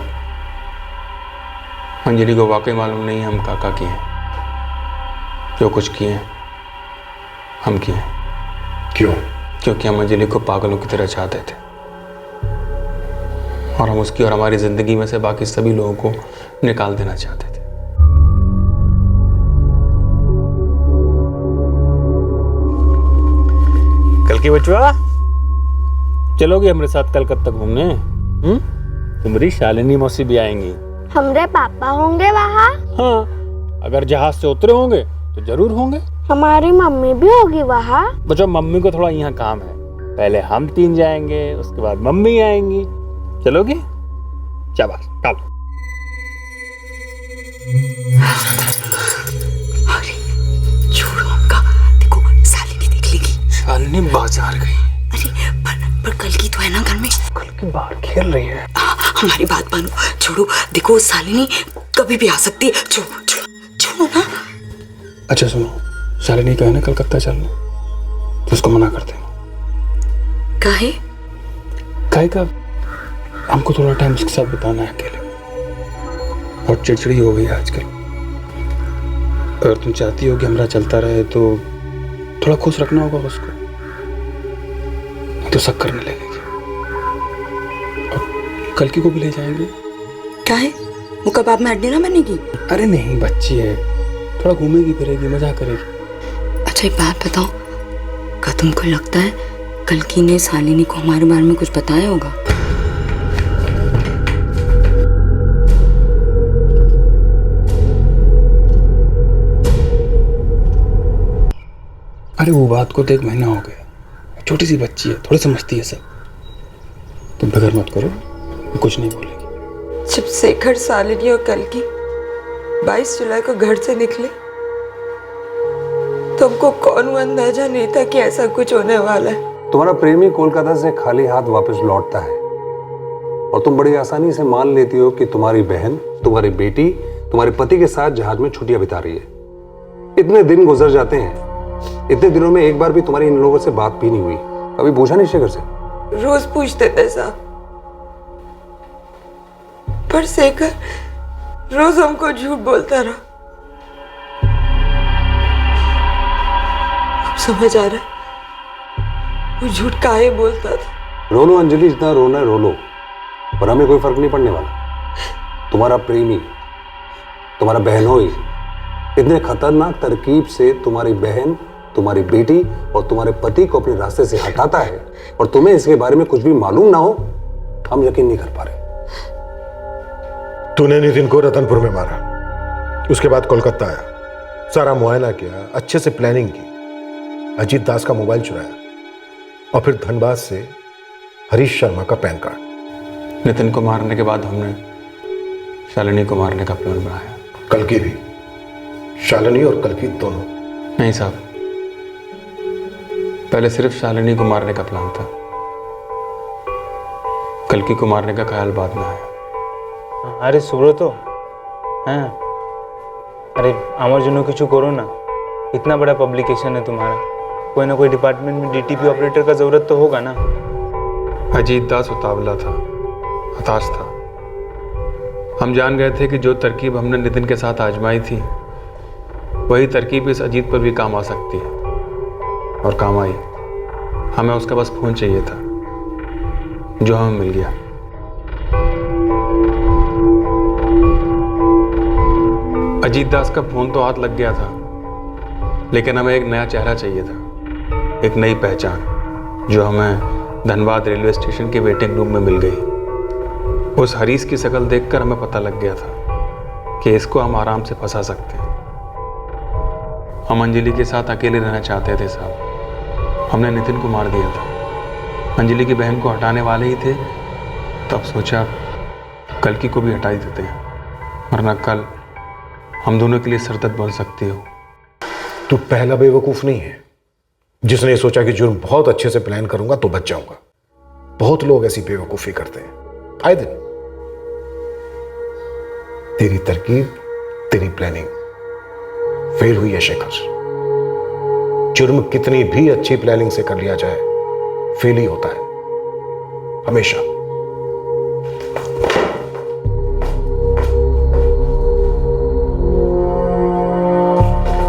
अंजलि को वाकई मालूम नहीं हम काका किए हैं, जो कुछ किए हैं हम किए हैं। क्यों? क्योंकि हम अंजलि को पागलों की तरह चाहते थे और हम उसकी और हमारी जिंदगी में से बाकी सभी लोगों को निकाल देना चाहते थे। कल की बचवा, चलोगे हमारे साथ कलकत्ता घूमने? तुम्हारी शालिनी मौसी भी आएंगी। हमारे पापा होंगे वहाँ? हाँ, अगर जहाज से उतरे होंगे तो जरूर होंगे। हमारी मम्मी भी होगी वहाँ? बच्चों, मम्मी को थोड़ा यहाँ काम है, पहले हम 3 जाएंगे, उसके बाद मम्मी आएंगी। चलोगे? शाबाश, चलो। छोड़ो हमका, देखो शालिनी देख लेगी। शालिनी बाजार गई। अरे पर कल की तो है ना घर में। कल की बाहर खेल रही है। हमारी बात मानो, छोड़ो, देखो शालिनी कभी भी आ सकती है। छोड़ो ना। अच्छा सुनो, शालिनी का है ना कलकत्ता चलना, तो उसको मना कर देना। काहे? काहे का? हमको थोड़ा टाइम उसके साथ बिताना है अकेले, और चिड़चिड़ी हो गई है आजकल। अगर तुम चाहती हो कि हमारा चलता रहे तो थोड़ा खुश रखना होगा उसको, नहीं तो शक करने लगेगी। और कल की को भी ले जाएंगे। काहे? वो कबाब में हड्डी ना बनेगी? अरे नहीं, बच्ची है, थोड़ा घूमेगी फिरेगी, मजा करेगी। अच्छा एक बात बताओ, क्या तुमको लगता है कल की ने शालिनी को हमारे बारे में कुछ बताया होगा? अरे वो बात को तो 1 महीना हो गया, छोटी सी बच्ची है, थोड़ी समझती है सब। तुम फिक्र मत करो, कुछ नहीं बोलेगी। जब शेखर, शालिनी और कल्कि 22 जुलाई को घर से निकले तो हमको कौन अंदाजा नहीं था कि ऐसा कुछ होने वाला है। तुम्हारा प्रेमी कोलकाता से खाली हाथ वापस लौटता है और तुम बड़ी आसानी से मान लेती हो कि तुम्हारी बहन, तुम्हारी बेटी तुम्हारे पति के साथ जहाज में छुट्टियां बिता रही है। इतने दिन गुजर जाते हैं, इतने दिनों में एक बार भी तुम्हारी इन लोगों से बात भी नहीं हुई। कभी पूछा नहीं शेखर से? रोज पूछते थे साहब, पर शेखर रोज हमको झूठ बोलता रहा। अब समझ आ रहा है वो झूठ काहे बोलता था। रो लो अंजलि, जितना रोना है रो लो, पर हमें कोई फर्क नहीं पड़ने वाला। तुम्हारा प्रेमी, तुम्हारा बहनोई इतने खतरनाक तरकीब से तुम्हारी बहन, तुम्हारी बेटी और तुम्हारे पति को अपने रास्ते से हटाता है और तुम्हें इसके बारे में कुछ भी मालूम ना हो, हम यकीन नहीं कर पा रहे। तूने नितिन को रतनपुर में मारा, उसके बाद कोलकाता आया, सारा मुआयना किया, अच्छे से प्लानिंग की, अजीत दास का मोबाइल चुराया और फिर धनबाद से हरीश शर्मा का पैन कार्ड। नितिन को मारने के बाद हमने शालिनी को मारने का प्लान बनाया। कल्कि भी, शालिनी और कल्कि दोनों? नहीं साहब, पहले सिर्फ शालिनी को मारने का प्लान था, कल्कि को मारने का ख्याल बाद में आया। अरे सुब्रतो, हाँ, अरे আমার জন্য কিছু करो ना, इतना बड़ा पब्लिकेशन है तुम्हारा, कोई ना कोई डिपार्टमेंट में डीटीपी ऑपरेटर का जरूरत तो होगा ना। अजीत दास उतावला था, हताश था। हम जान गए थे कि जो तरकीब हमने नितिन के साथ आजमाई थी वही तरकीब इस अजीत पर भी काम आ सकती है, और काम आई। हमें उसका बस फोन चाहिए था, जो हमें मिल गया। अजीत दास का फोन तो हाथ लग गया था, लेकिन हमें एक नया चेहरा चाहिए था, एक नई पहचान, जो हमें धनबाद रेलवे स्टेशन के वेटिंग रूम में मिल गई। उस हरीश की शक्ल देखकर हमें पता लग गया था कि इसको हम आराम से फंसा सकते हैं। हम अंजलि के साथ अकेले रहना चाहते थे साहब। हमने नितिन को मार दिया था, अंजलि की बहन को हटाने वाले ही थे, तब सोचा कल्कि को भी हटा ही देते हैं, वरना कल हम दोनों के लिए सरदर्द बन सकती हो। तू पहला बेवकूफ नहीं है जिसने ये सोचा कि जुर्म बहुत अच्छे से प्लान करूंगा तो बच जाऊंगा। बहुत लोग ऐसी बेवकूफी करते हैं आए दिन। तेरी तरकीब, तेरी प्लानिंग फेल हुई है शेखर। जुर्म कितनी भी अच्छी प्लानिंग से कर लिया जाए, फेल ही होता है हमेशा।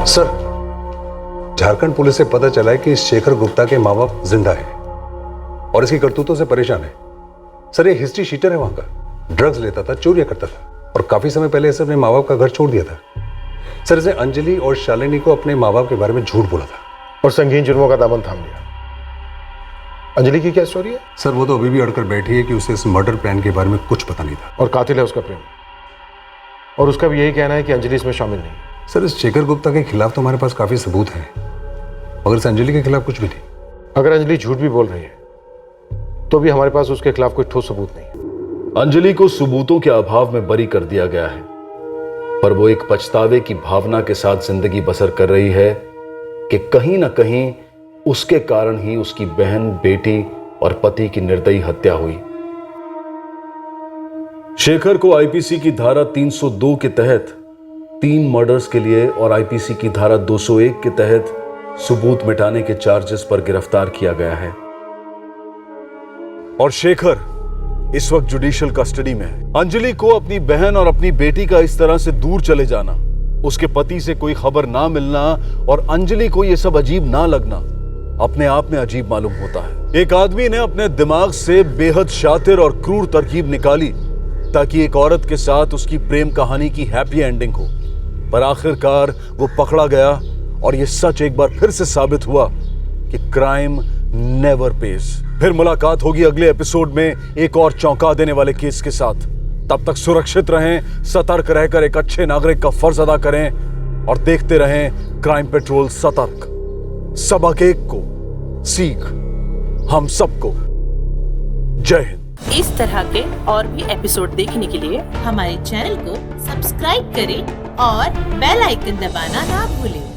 सर, झारखंड पुलिस से पता चला है कि शेखर गुप्ता के माँ बाप जिंदा हैं और इसकी करतूतों से परेशान है। सर, ये हिस्ट्री शीटर है वहां का, ड्रग्स लेता था, चोरियां करता था और काफी समय पहले इसने अपने माँ बाप का घर छोड़ दिया था। सर, इसने अंजलि और शालिनी को अपने माँ बाप के बारे में झूठ बोला था और संगीन जुर्मों का दामन थाम लिया। अंजलि की क्या स्टोरी है? सर, वो तो अभी भी अड़कर बैठी है कि उसे इस मर्डर प्लान के बारे में कुछ पता नहीं था। और कातिल है उसका प्रेम, और उसका भी यही कहना है कि अंजलि इसमें शामिल नहीं। सर, इस शेखर गुप्ता के खिलाफ तो हमारे पास काफी सबूत हैं, मगर इस अंजलि के खिलाफ कुछ भी नहीं। अगर अंजलि झूठ भी बोल रही है तो भी हमारे पास उसके खिलाफ कोई ठोस सबूत नहीं। अंजलि को सबूतों के अभाव में बरी कर दिया गया है, पर वो एक पछतावे की भावना के साथ जिंदगी बसर कर रही है कि कहीं ना कहीं उसके कारण ही उसकी बहन, बेटी और पति की निर्दयी हत्या हुई। शेखर को आईपीसी की धारा 302 के तहत 3 मर्डर्स के लिए और आईपीसी की धारा 201 के तहत सबूत मिटाने के चार्जेस पर गिरफ्तार किया गया है। और शेखर इस वक्त जुडिशियल कस्टडी में है। अंजलि को अपनी बहन और अपनी बेटी का इस तरह से दूर चले जाना, उसके पति से कोई खबर ना मिलना और अंजलि को यह सब अजीब ना लगना अपने आप में अजीब मालूम होता है। एक आदमी ने अपने दिमाग से बेहद शातिर और क्रूर तरकीब निकाली ताकि एक औरत के साथ उसकी प्रेम कहानी की हैप्पी एंडिंग हो, पर आखिरकार वो पकड़ा गया और ये सच एक बार फिर से साबित हुआ कि क्राइम नेवर पेज। फिर मुलाकात होगी अगले एपिसोड में एक और चौंका देने वाले केस के साथ। तब तक सुरक्षित रहें, सतर्क रहकर एक अच्छे नागरिक का फर्ज अदा करें और देखते रहें क्राइम पेट्रोल सतर्क। सबक एक को, सीख हम सबको। जय हिंद। इस तरह के और भी एपिसोड देखने के लिए हमारे चैनल को सब्सक्राइब करें और बेल आइकन दबाना ना भूलें।